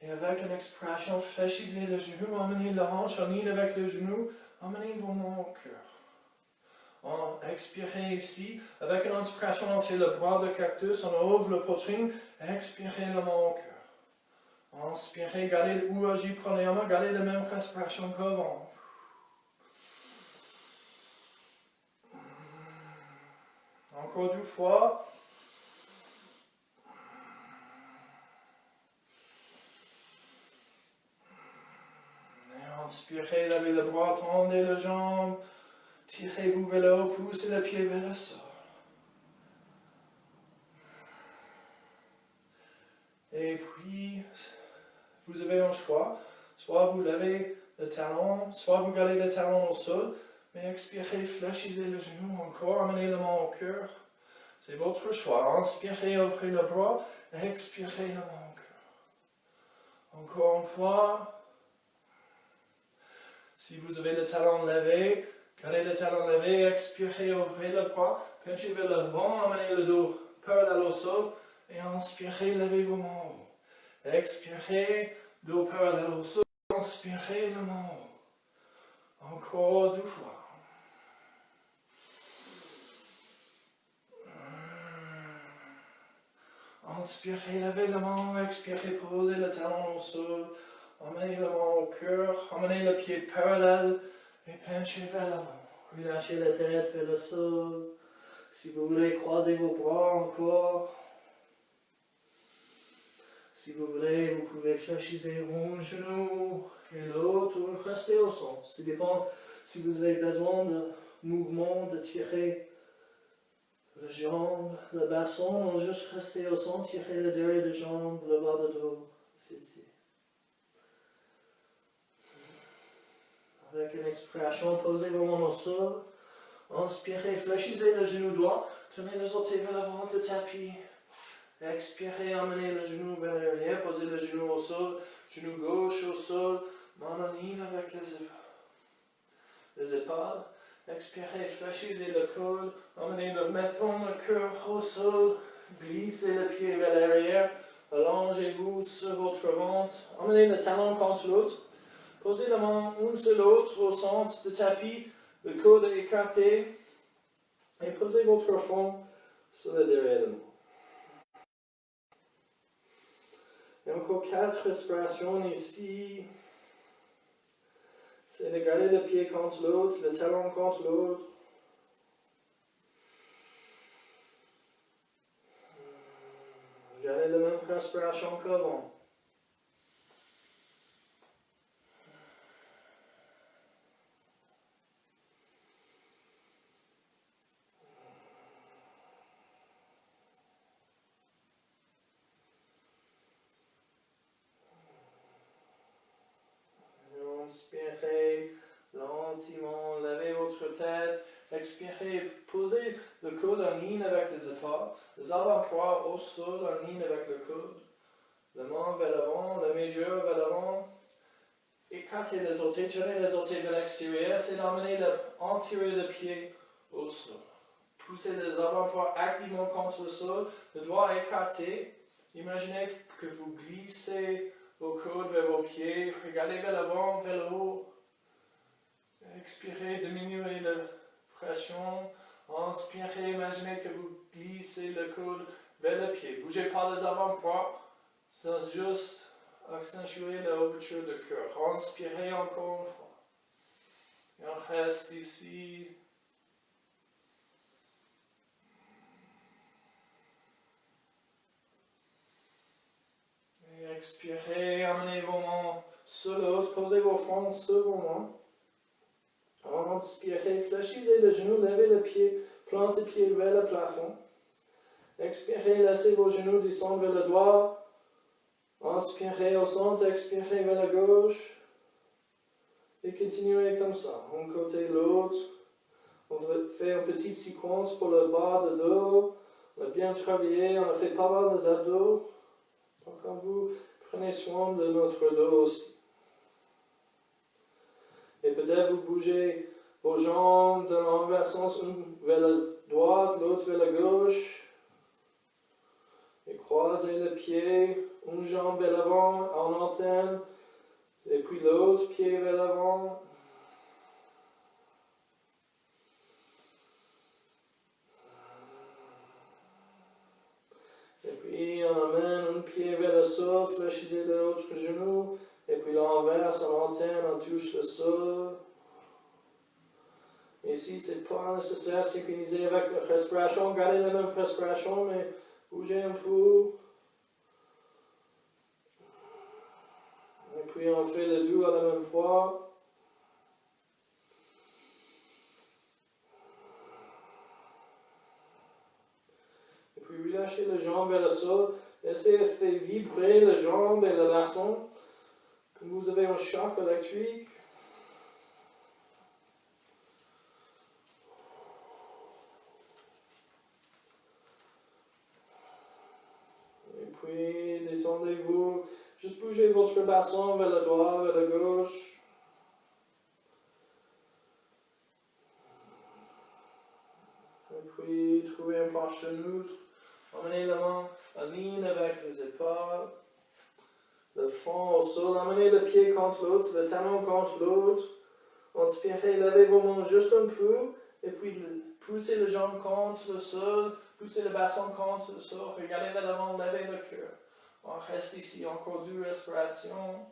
Et avec une expiration, fléchissez le genou, emmenez la hanche en ligne avec le genou, emmenez vos mains au cœur. Expirez ici, avec une inspiration, on fait le bras de cactus, on ouvre la poitrine, expirez le main au cœur. Inspirez, gardez Ujjayi Pranayama, gardez la même respiration qu'avant. Encore deux fois. Inspirez, levez le bras, tendez les jambes, tirez-vous vers le haut, poussez le pied vers le sol. Et puis, vous avez un choix. Soit vous levez le talon, soit vous gardez le talon au sol, mais expirez, fléchissez le genou encore, amenez la main au cœur. C'est votre choix. Inspirez, ouvrez le bras, expirez la main au cœur. Encore une fois. Si vous avez le talon levé, gardez le talon levé, expirez, ouvrez le bras, penchez vers l'avant, amenez le dos parallèle au sol, et inspirez, levez vos mains en haut. Expirez, dos parallèle au sol, inspirez le mot. Encore 2 fois. Inspirez, levez la main, expirez, posez le talon au sol, emmenez la main au cœur, emmenez le pied parallèle et penchez vers l'avant. Relâchez la tête vers le sol. Si vous voulez, croisez vos bras encore. Si vous voulez, vous pouvez fléchir un genou et l'autre ou rester au sol. Ça dépend si vous avez besoin de mouvement, de tirer les jambes, le bassin, ou juste rester au sol, tirer le derrière des jambes, le bas de dos, fessier. Avec une expiration, posez vos mains au sol. Inspirez, fléchissez le genou droit, tenez les orteils vers l'avant du tapis. Expirez, emmenez le genou vers l'arrière, posez le genou au sol, genou gauche au sol, main en ligne avec les épaules. Expirez, fléchissez le coude, emmenez mettons le cœur au sol, glissez le pied vers l'arrière, allongez-vous sur votre ventre, emmenez le talon contre l'autre, posez la main une sur l'autre au centre du tapis, le coude écarté, et posez votre front sur le derrière de vous. Et encore 4 respirations ici. C'est de garder le pied contre l'autre, le talon contre l'autre. Gardez la même respiration qu'avant. Inspirez lentement, levez votre tête. Expirez, posez le coude en ligne avec les épaules, les avant-bras au sol en ligne avec le coude, la main vers l'avant, la mesure vers l'avant. Écartez les orteils, tenez les orteils vers l'extérieur, c'est d'emmener enterrer le pied au sol. Poussez les avant-bras activement contre le sol, le doigt écarté. Imaginez que vous glissez vos coudes vers vos pieds, regardez vers l'avant, vers le haut. Expirez, diminuez la pression. Inspirez, imaginez que vous glissez le coude vers le pied. Bougez pas les avant-bras, c'est juste accentuer l'ouverture du cœur. Inspirez encore une fois. Et on reste ici. Et expirez, amenez vos mains sur l'autre, posez vos fronts sur vos mains. Inspirez, fléchissez le genou, levez le pied, plantez le pied vers le plafond. Expirez, laissez vos genoux descendre vers le doigt. Inspirez au centre, expirez vers la gauche. Et continuez comme ça, un côté l'autre. On fait une petite séquence pour le bas de dos. On a bien travaillé, on a fait pas mal des abdos. Donc quand vous prenez soin de notre dos aussi. Et peut-être vous bougez vos jambes dans l'envers sens, une vers la droite, l'autre vers la gauche. Et croisez le pied, une jambe vers l'avant en antenne, et puis l'autre pied vers l'avant. Et puis on amène un pied vers le sol, fléchissez l'autre genou, et puis l'envers en antenne, on touche le sol. Ici, ce n'est pas nécessaire de synchroniser avec la respiration, gardez la même respiration, mais bougez un peu. Et puis on fait les deux à la même fois. Et puis relâchez les jambes vers le sol. Essayez de faire vibrer les jambes et le bassin. Comme vous avez un choc électrique. Et puis détendez-vous. Juste bougez votre bassin vers le droit, vers la gauche. Et puis trouvez un planche neutre. Emmenez la main en ligne avec les épaules. le front au sol, amenez le pied contre l'autre, le talon contre l'autre. Inspirez, levez vos mains juste un peu, et puis poussez les jambes contre le sol, poussez le bassin contre le sol, regardez vers l'avant, levez le cœur. On reste ici, encore 2 respirations.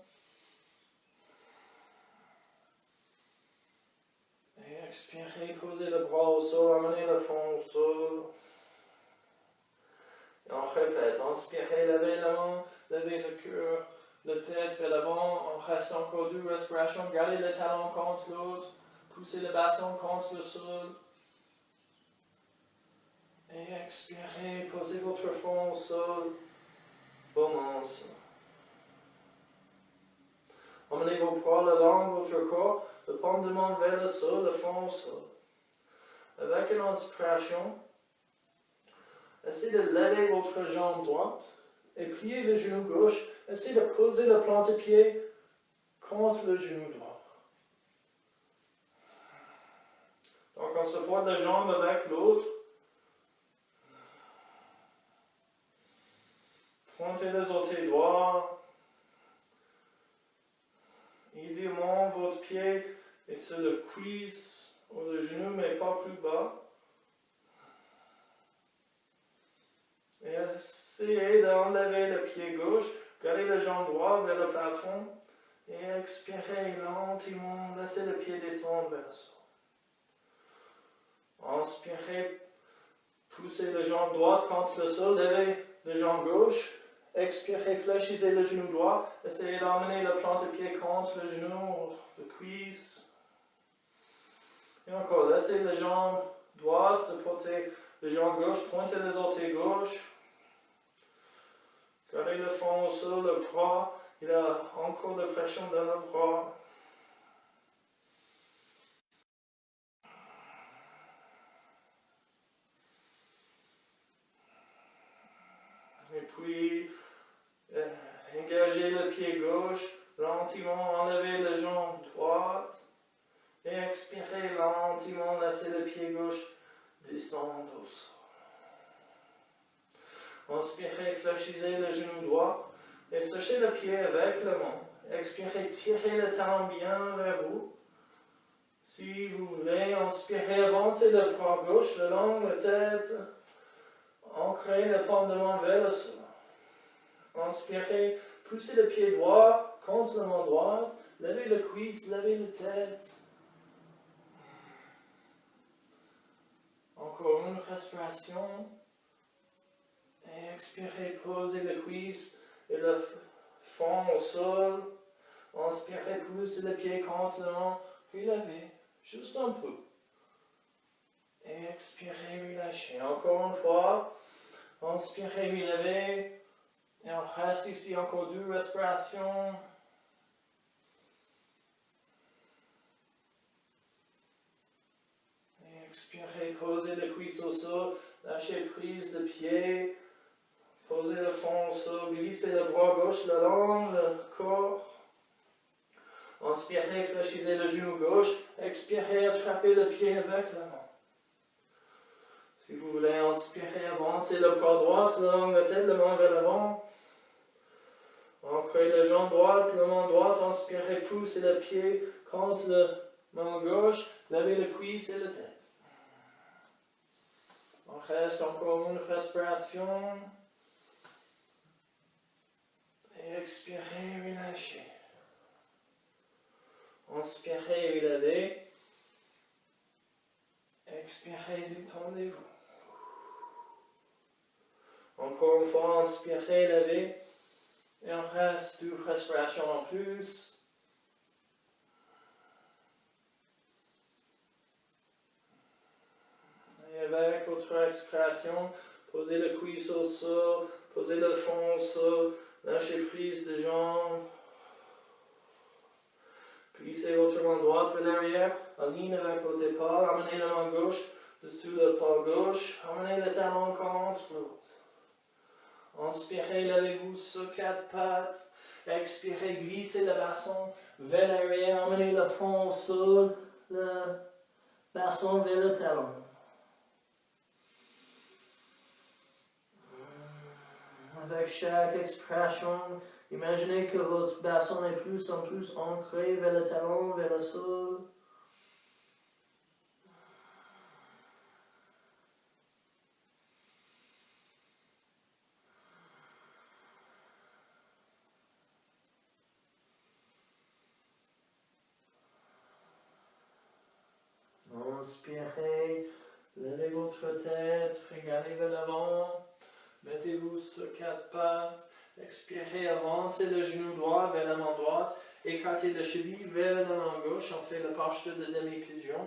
Et expirez, posez le bras au sol, amenez le front au sol. Et on répète, inspirez, levez la main, levez le cœur, la tête vers l'avant, on reste encore 2 respirations, gardez le talon contre l'autre, poussez le bassin contre le sol. Et expirez, posez votre front au sol, commence. Emmenez vos bras le long de votre corps, le pendement vers le sol, le front au sol. Avec une inspiration, essayez de lever votre jambe droite et pliez le genou gauche. Essayez de poser le plante-pied contre le genou droit. Donc on supporte la jambe avec l'autre. Pointez les orteils droits. Idéalement, votre pied est sur le cuisse ou le genou, mais pas plus bas. Et essayez d'enlever le pied gauche, gardez la jambe droite vers le plafond et expirez lentement, laissez le pied descendre vers le sol. Inspirez, poussez la jambe droite contre le sol, levez la jambe gauche, expirez, fléchissez le genou droit, essayez d'emmener le plante-pied contre le genou, le cuisse. Et encore, laissez la jambe droite supporter la jambe gauche, pointez les orteils gauche. Gardez le front au sol, le bras, il y a encore de pression dans le bras. Et puis, engagez le pied gauche, lentement enlevez la jambe droite. Et expirez lentement, laissez le pied gauche descendre au sol. Inspirez, fléchissez le genou droit et sachez le pied avec la main. Expirez, tirez le talon bien vers vous. Si vous voulez, inspirez, avancez le bras gauche le long de la tête. Ancrez le pendement vers le sol. Inspirez, poussez le pied droit contre la main droite. Levez le cuisse, levez la tête. Encore une respiration. Et expirez, posez le cuisse et le front au sol. Inspirez, poussez le pied contre le main. Relevez, juste un peu. Et expirez, relâchez. Encore une fois. Inspirez, relevez. Et on reste ici encore 2 respirations. Et expirez, posez le cuisse au sol. Lâchez prise de pied. Posez le front au sol, glissez le bras gauche le long du corps. Inspirez, fléchissez le genou gauche. Expirez, attrapez le pied avec la main. Si vous voulez inspirer, avancez le bras droit le long de la tête, la main vers l'avant. Ancrez la jambe droite, la main droite. Inspirez, poussez le pied contre la main gauche. Levez le cuisse et la tête. On reste encore une respiration. Et expirez, relâchez. Inspirez, relevez. Expirez, détendez-vous. Encore une fois, inspirez, levez. Et on reste 2 respirations en plus. Et avec votre expiration, posez le cuisse au sol, posez le front au sol. Lâchez prise de jambes. Glissez votre main droite vers l'arrière, en ligne avec votre épaule. Amenez la main gauche dessous le pas gauche. Amenez le talon contre l'autre. Inspirez, levez-vous sur 4 pattes. Expirez, glissez le bassin vers l'arrière. Amenez le front au sol, le bassin vers le talon. Avec chaque expiration, imaginez que votre bassin est plus en plus ancré vers le talon, vers le sol. Inspirez, levez votre tête, regardez vers l'avant, mettez-vous sur quatre pattes, expirez, avancez le genou droit vers la main droite, écartez la cheville vers la main gauche, on fait la posture de demi-pigeon.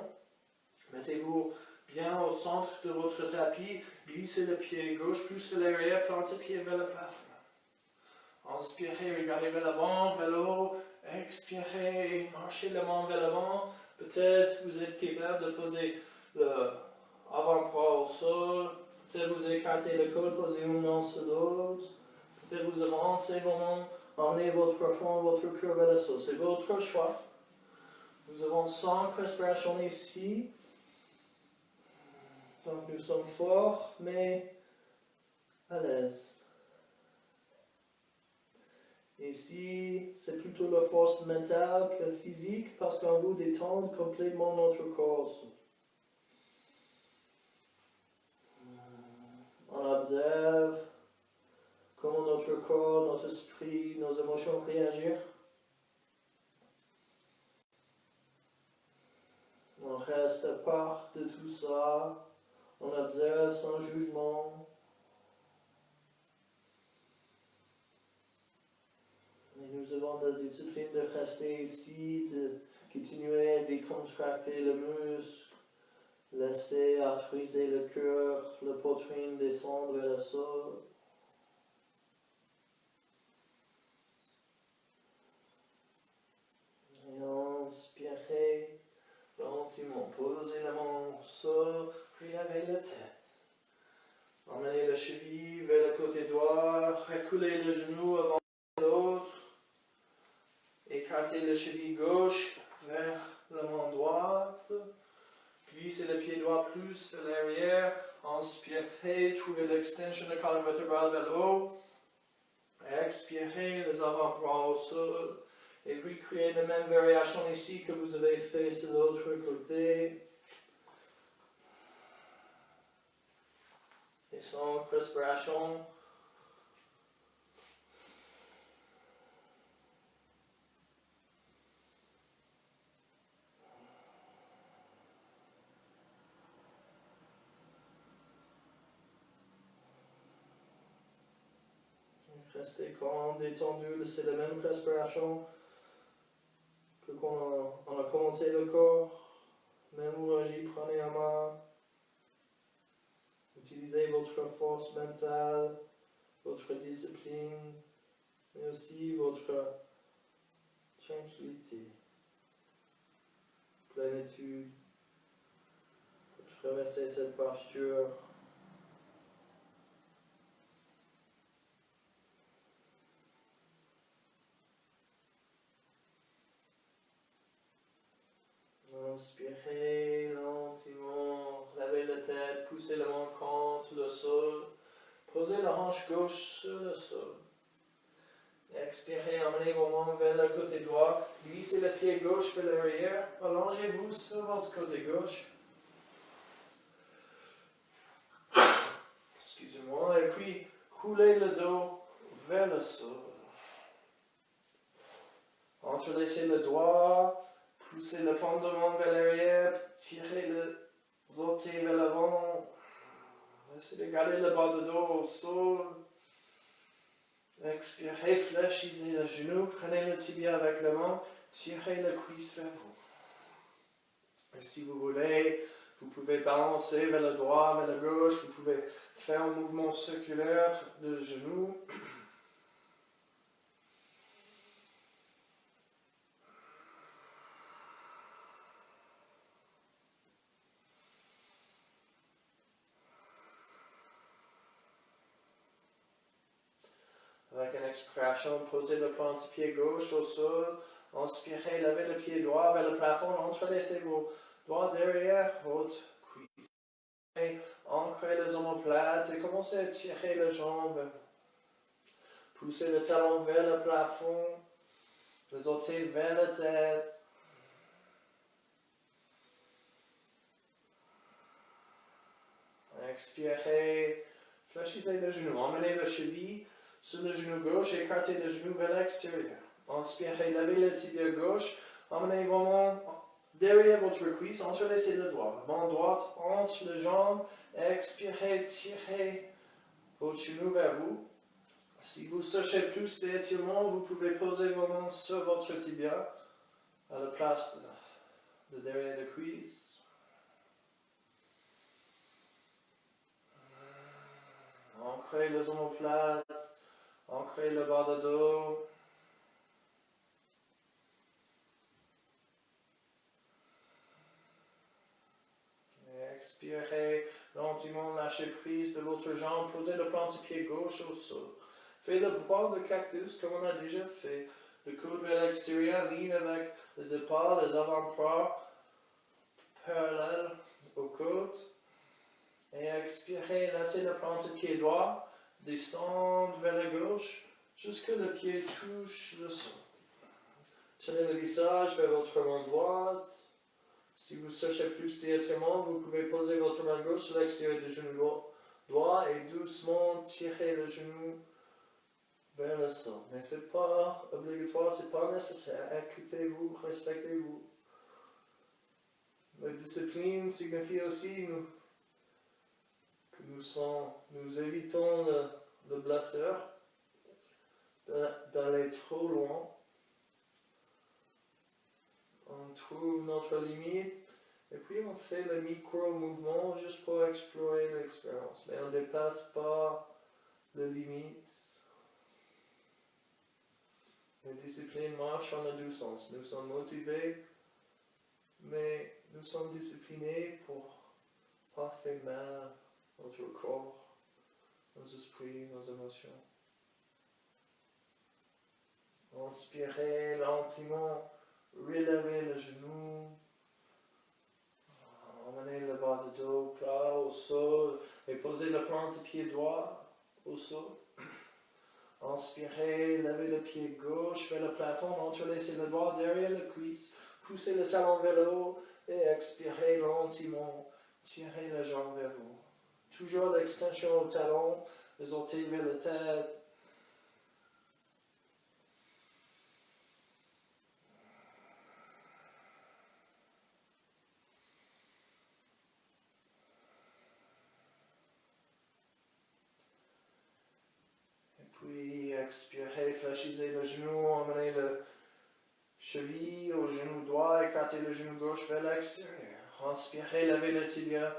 Mettez-vous bien au centre de votre tapis, glissez le pied gauche plus vers l'arrière, plantez le pied vers le plafond. Inspirez, regardez vers l'avant, vers le haut, expirez, marchez la main vers l'avant. Peut-être vous êtes capable de poser l'avant-bras au sol, peut-être vous écartez le col, posez une main sur l'autre, peut-être vous avancez vos mains, emmenez votre front, votre cœur vers le sol. C'est votre choix. Nous avons 5 respirations ici. Donc nous sommes forts, mais à l'aise. Ici, c'est plutôt la force mentale que physique parce qu'on veut détendre complètement notre corps. On observe comment notre corps, notre esprit, nos émotions réagissent. On reste à part de tout ça. On observe sans jugement. Et nous avons la discipline de rester ici, de continuer à décontracter le muscle, laisser arthuriser le cœur, la poitrine descendre vers le sol. Et inspirez, gentiment, posez la main au sol, puis lavez la tête. Emmenez la cheville vers le côté droit, reculez le genou avant l'autre. Écartez la cheville gauche vers la main droite. Glissez le pied droit plus vers l'arrière. Inspirez, trouvez l'extension de la colonne vertébrale vers le haut. Expirez, les avant-bras au sol. Et puis créez la même variation ici que vous avez fait sur l'autre côté. Et 5 respirations. Restez calme, détendu, c'est la même respiration que quand on a commencé le corps. Même énergie, prenez en main. Utilisez votre force mentale, votre discipline, mais aussi votre tranquillité, plénitude, pour traverser cette posture. Inspirez lentement, lavez la tête, poussez le menton contre le sol, posez la hanche gauche sur le sol. Expirez, emmenez vos mains vers le côté droit, glissez le pied gauche vers l'arrière, allongez-vous sur votre côté gauche. Excusez-moi, et puis roulez le dos vers le sol. Entrelacez le doigt. Poussez le pendement vers l'arrière, tirez les orteils vers l'avant, essayez de garder le bas de dos au sol. Expirez, fléchissez le genou, prenez le tibia avec la main, tirez le cuisse vers vous. Et si vous voulez, vous pouvez balancer vers le droit, vers le gauche, vous pouvez faire un mouvement circulaire de genou. Avec une expiration, posez le pied gauche au sol. Inspirez, levez le pied droit vers le plafond. Entrelacez vos doigts derrière votre cuisse. Ancrez les omoplates et commencez à tirer les jambes vers vous. Poussez le talon vers le plafond, les orteils vers la tête. Expirez, fléchissez le genou, emmenez le cheville sur le genou gauche, écartez le genou vers l'extérieur. Inspirez, levez le tibia gauche, emmenez vraiment derrière votre cuisse, entrelacez le doigt. Main droite entre les jambes, expirez, tirez votre genou vers vous. Si vous cherchez plus d'étirement, vous pouvez poser vos mains sur votre tibia à la place de derrière la cuisse. Ancrez les omoplates, ancrez le bas de dos. Et expirez, lentement lâchez prise de l'autre jambe, posez le plante-pied gauche au sol. Faites le bras de cactus comme on a déjà fait. Le coude vers l'extérieur, ligne avec les épaules, les avant-bras parallèles aux côtes. Et expirez, laissez le plante-pied droit descendre vers la gauche jusqu'à le pied touche le sol. Tenez le visage vers votre main droite. Si vous cherchez plus d'étirement, vous pouvez poser votre main gauche sur l'extérieur du genou droit et doucement tirer le genou vers le sol. Mais ce n'est pas obligatoire, ce n'est pas nécessaire. Écoutez-vous, respectez-vous. La discipline signifie aussi que nous évitons le blessure d'aller trop loin. On trouve notre limite et puis on fait le micro-mouvement juste pour explorer l'expérience. Mais on ne dépasse pas les limites. La discipline marche en les deux sens. Nous sommes motivés, mais nous sommes disciplinés pour ne pas faire mal à notre corps, nos esprits, nos émotions. Inspirez lentement, relevez le genou, emmenez le bas de dos plat au sol et posez le plante-pied droit au sol. Inspirez, levez le pied gauche vers le plafond, entrelacez le doigt derrière la cuisse, poussez le talon vers le haut et expirez lentement, tirez la jambe vers vous. Toujours l'extension au talon, les orteils vers la tête. Puis expirez, fléchissez le genou, emmenez le cheville au genou droit, écartez le genou gauche vers l'extérieur. Inspirez, levez le tibia,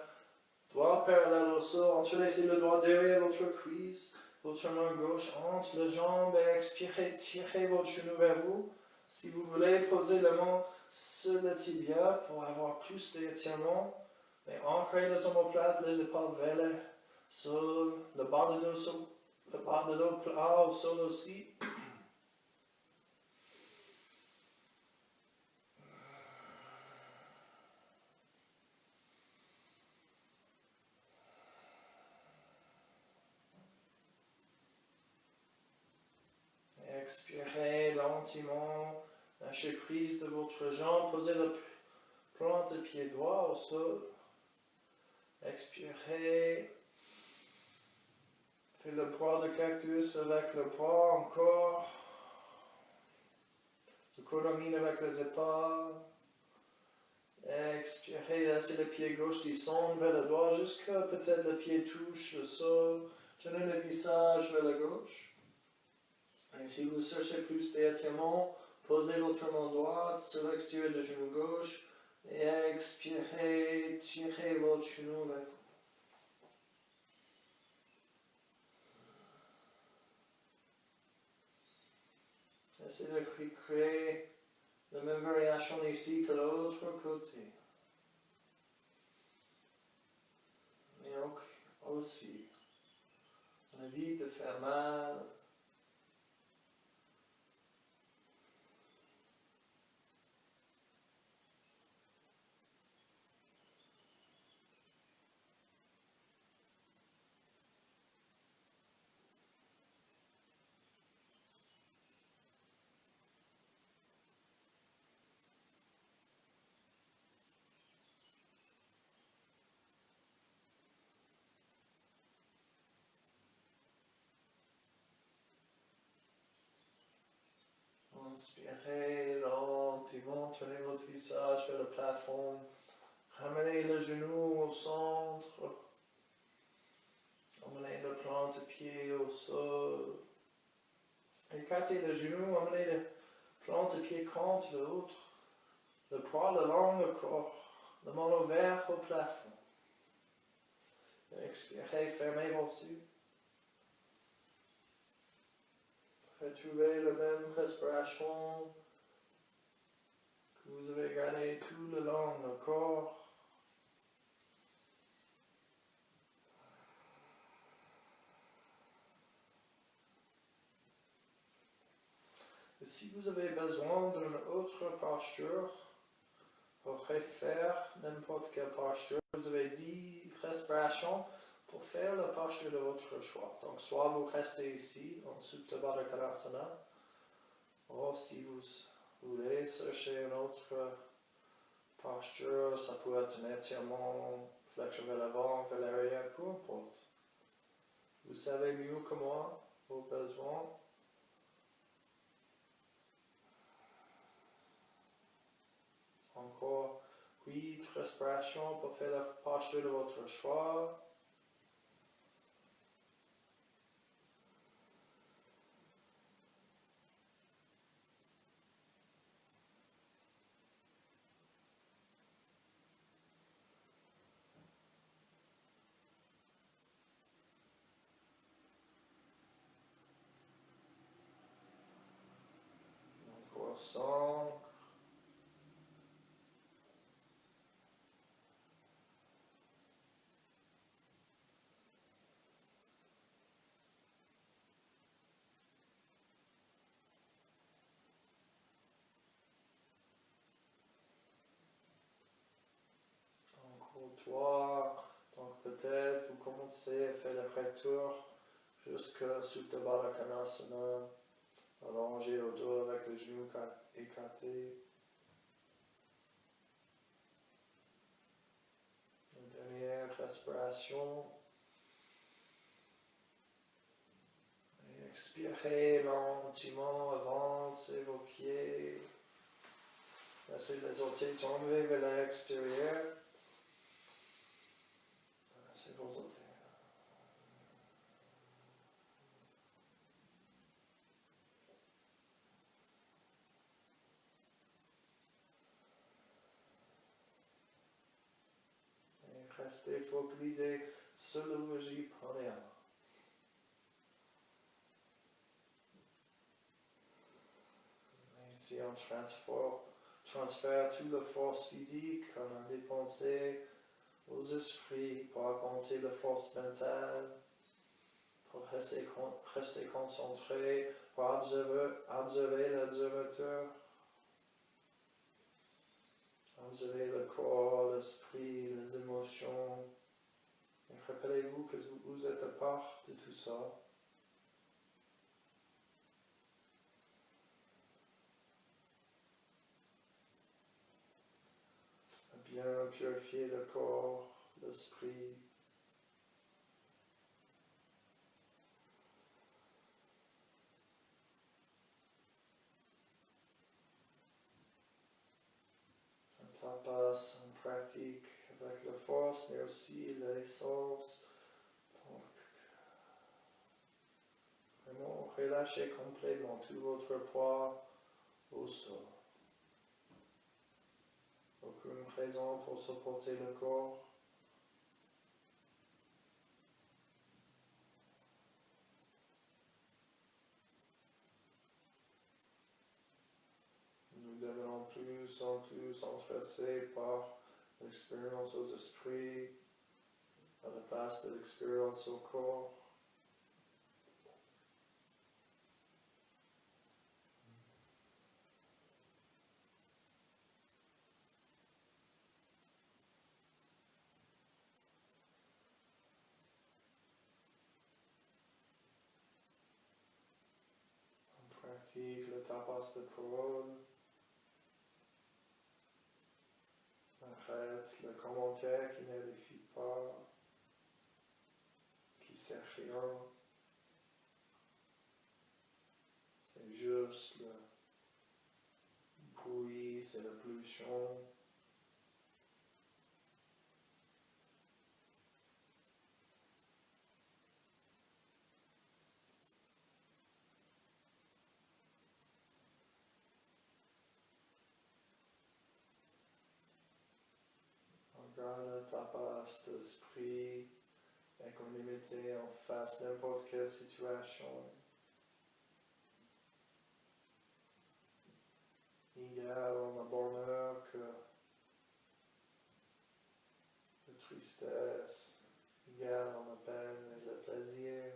doigt parallèle au sol, entrelacez le doigt derrière votre cuisse, votre main gauche entre les jambes et expirez, tirez votre genou vers vous. Si vous voulez, posez la main sur le tibia pour avoir plus d'étirement. Et ancrez les omoplates, les épaules vers le sol, le bas de dos sol. Le bas de dos plat au sol aussi. Expirez lentement, lâchez prise de votre jambe, posez le plante-pied droit au sol. Expirez. Faites le bras de cactus avec le bras encore. Le couronne avec les épaules. Expirez, laissez le pied gauche descendre vers le droit jusqu'à peut-être le pied touche le sol. Tenez le visage vers la gauche. Et si vous cherchez plus d'étirement, posez votre main droite sur l'extérieur du genou gauche et expirez, tirez votre genou vers vous. Essayez de créer la même variation ici que l'autre côté. Mais aussi, on évite de faire mal. Inspirez lentement, tenez votre visage vers le plafond. Ramenez le genou au centre. Emmenez le plante-pied au sol. Écartez le genou, emmenez le plante-pied contre l'autre. Le poids le long le corps. Le menton vers au plafond. Expirez, fermez vos yeux. Retrouvez la même respiration que vous avez gardée tout le long du corps. Et si vous avez besoin d'une autre posture, vous pourrez faire n'importe quelle posture. Vous avez 10 respirations pour faire la posture de votre choix. Donc, soit vous restez ici, en Supta Baddha Konasana, ou si vous voulez chercher une autre posture, ça peut être un étirement, flexion vers l'avant, vers l'arrière, peu importe. Vous savez mieux que moi vos besoins. Encore 8 respirations pour faire la posture de votre choix. Encore 5. Encore 3. Donc peut-être vous commencez à faire le retour jusqu'à Supta Baddha Konasana, allongé au dos avec les genoux écartés. Une dernière respiration. Et expirez lentement, avancez vos pieds. Laissez les orteils tomber vers l'extérieur. Laissez vos orteils. Et restez focalisés sur l'énergie pranayama. Ici, on transfère toute la force physique qu'on a dépensée aux esprits pour augmenter la force mentale, pour rester concentré, pour observer l'observateur, observer le corps, l'esprit, les émotions. Et rappelez-vous que vous êtes à part de tout ça. Bien purifier le corps, l'esprit. Un tapas, en pratique avec la force, mais aussi l'essence. Donc, vraiment relâchez complètement tout votre poids au sol. Aucune raison pour supporter le corps. Nous devenons plus en plus intéressés par l'expérience aux esprits à la place de l'expérience au corps. On pratique le tapas de parole. Arrête le commentaire qui n'édifie pas, qui sert rien. C'est juste face de l'esprit, et qu'on les mettait en face n'importe quelle situation. Égal en la bonheur que la tristesse, égal en la peine et le plaisir.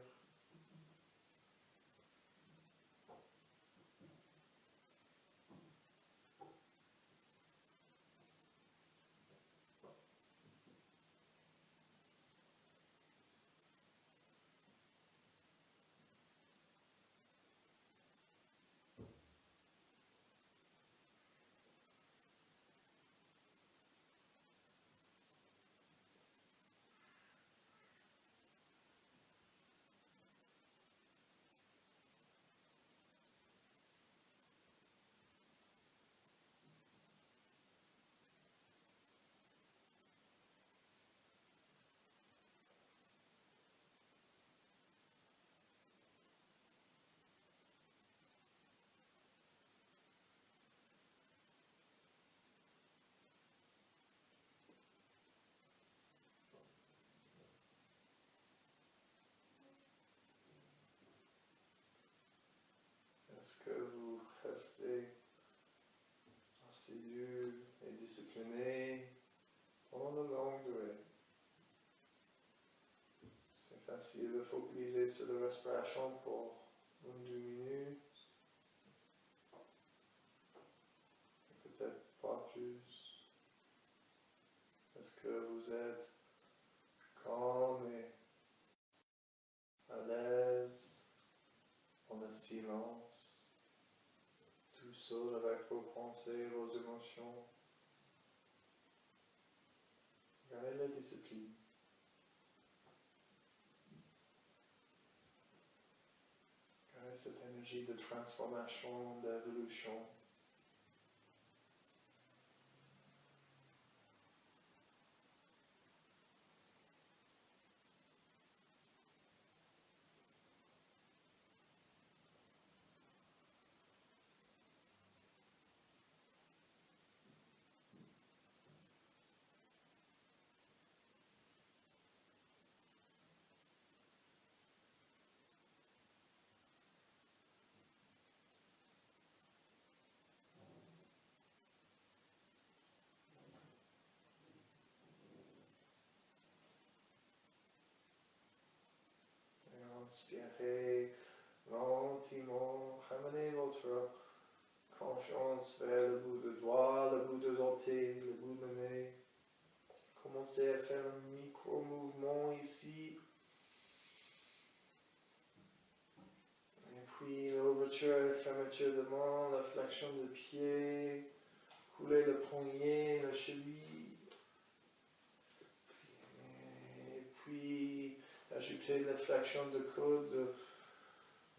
Est-ce que vous restez assidus et disciplinés pendant de longue durée? C'est facile de focaliser sur la respiration pour 1 ou 2 minutes. Peut-être pas plus. Est-ce que vous êtes calme et à l'aise dans le silence, tout seul avec vos pensées, vos émotions? Gardez la discipline. Gardez cette énergie de transformation, d'évolution. Inspirez lentement, ramenez votre conscience vers le bout de doigt, le bout des orteils, le bout de nez. Commencez à faire un micro-mouvement ici. Et puis l'ouverture et fermeture de main, la flexion de pied, coulez le poignet, la cheville. Et puis ajoutez la flexion de coude, de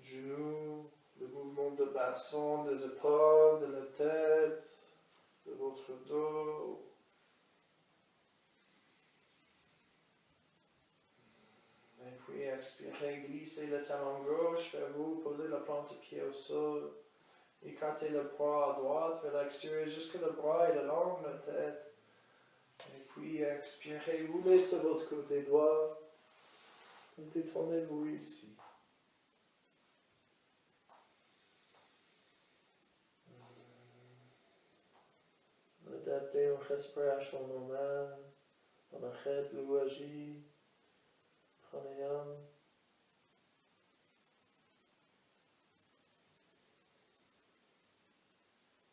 genoux, le mouvement de bassin, des épaules, de la tête, de votre dos. Et puis expirez, glissez le talon gauche vers vous, posez la plante de pied au sol. Écartez le bras à droite vers l'extérieur jusque le bras et le long de la tête. Et puis expirez, roulez sur votre côté droit. Et détendez-vous ici. Adaptez une respiration normale. On arrête le waji, pranayama.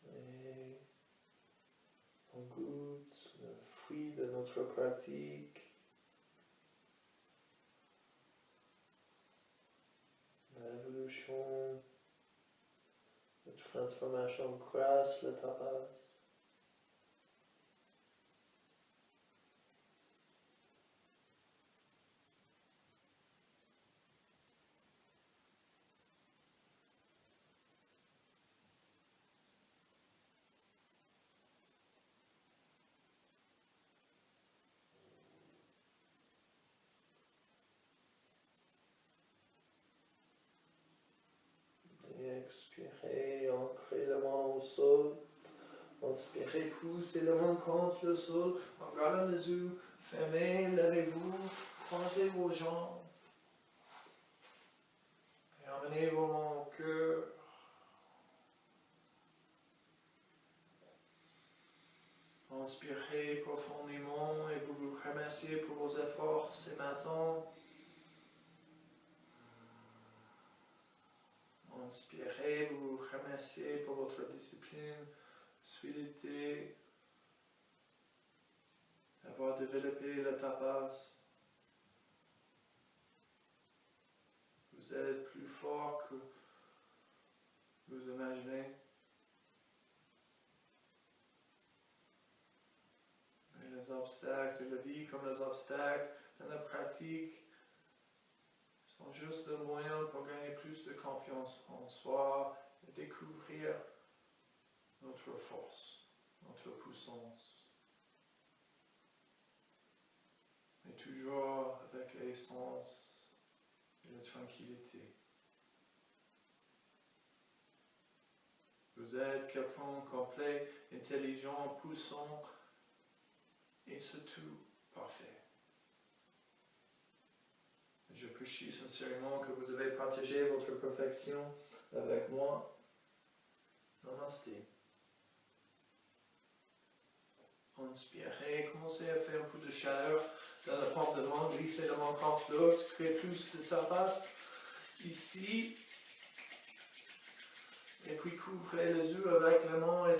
Et on goûte le fruit de notre pratique. L'évolution, la transformation grâce le tapas. Expirez, ancrez la main au sol. Inspirez, poussez la main contre le sol. En gardant les yeux Fermez, levez-vous, croisez vos jambes. Et emmenez vos mains au cœur. Inspirez profondément et vous vous remerciez pour vos efforts ce matin. Inspirez, vous vous remerciez pour votre discipline, fidélité, d'avoir développé le tapas. Vous êtes plus fort que vous imaginez. Et les obstacles de la vie, comme les obstacles dans la pratique, sont juste le moyen pour gagner plus de confiance en soi et découvrir notre force, notre puissance. Mais toujours avec l'essence et la tranquillité. Vous êtes quelqu'un complet, intelligent, puissant et surtout parfait. Je prie sincèrement que vous avez partagé votre perfection avec moi. Namasté. Inspirez, commencez à faire un peu de chaleur dans le porte-de-main, glissez de mon corps l'autre, créez plus de tapas ici. Et puis couvrez les yeux avec la main et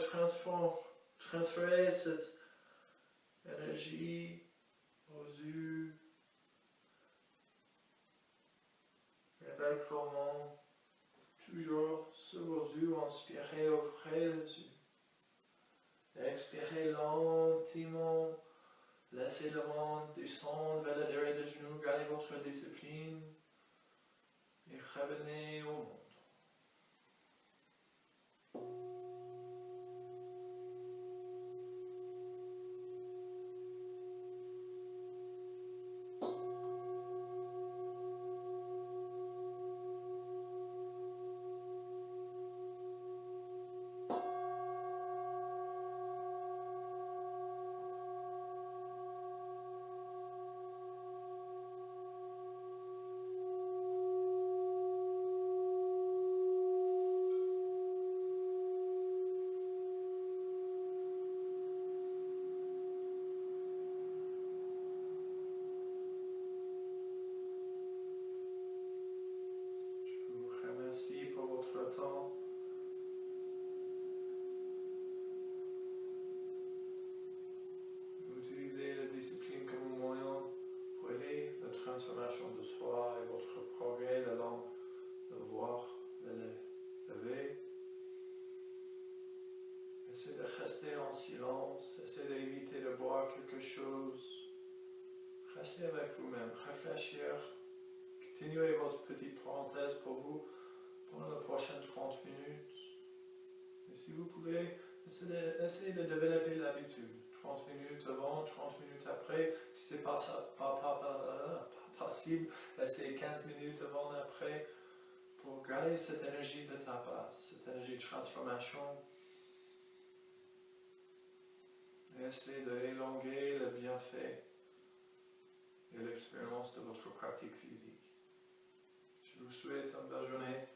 transférez cette énergie aux yeux. Avec vos mains, toujours sur vos yeux, inspirez, ouvrez les yeux. Expirez lentement, laissez le ventre descendre vers le derrière des genoux, gardez votre discipline et revenez au monde. Merci pour votre temps. Utilisez la discipline comme un moyen pour aider la transformation de soi et votre progrès le long de voir lever. Essayez de rester en silence, essayez d'éviter de boire quelque chose. Restez avec vous-même, réfléchir. Continuez votre petite parenthèse pour vous pendant les prochaines 30 minutes. Et si vous pouvez, essayez de développer l'habitude. 30 minutes avant, 30 minutes après. Si ce n'est pas possible, essayez 15 minutes avant et après pour garder cette énergie de tapas, cette énergie de transformation. Et essayez d'élonger le bienfait et l'expérience de votre pratique physique. Je vous souhaite une belle journée.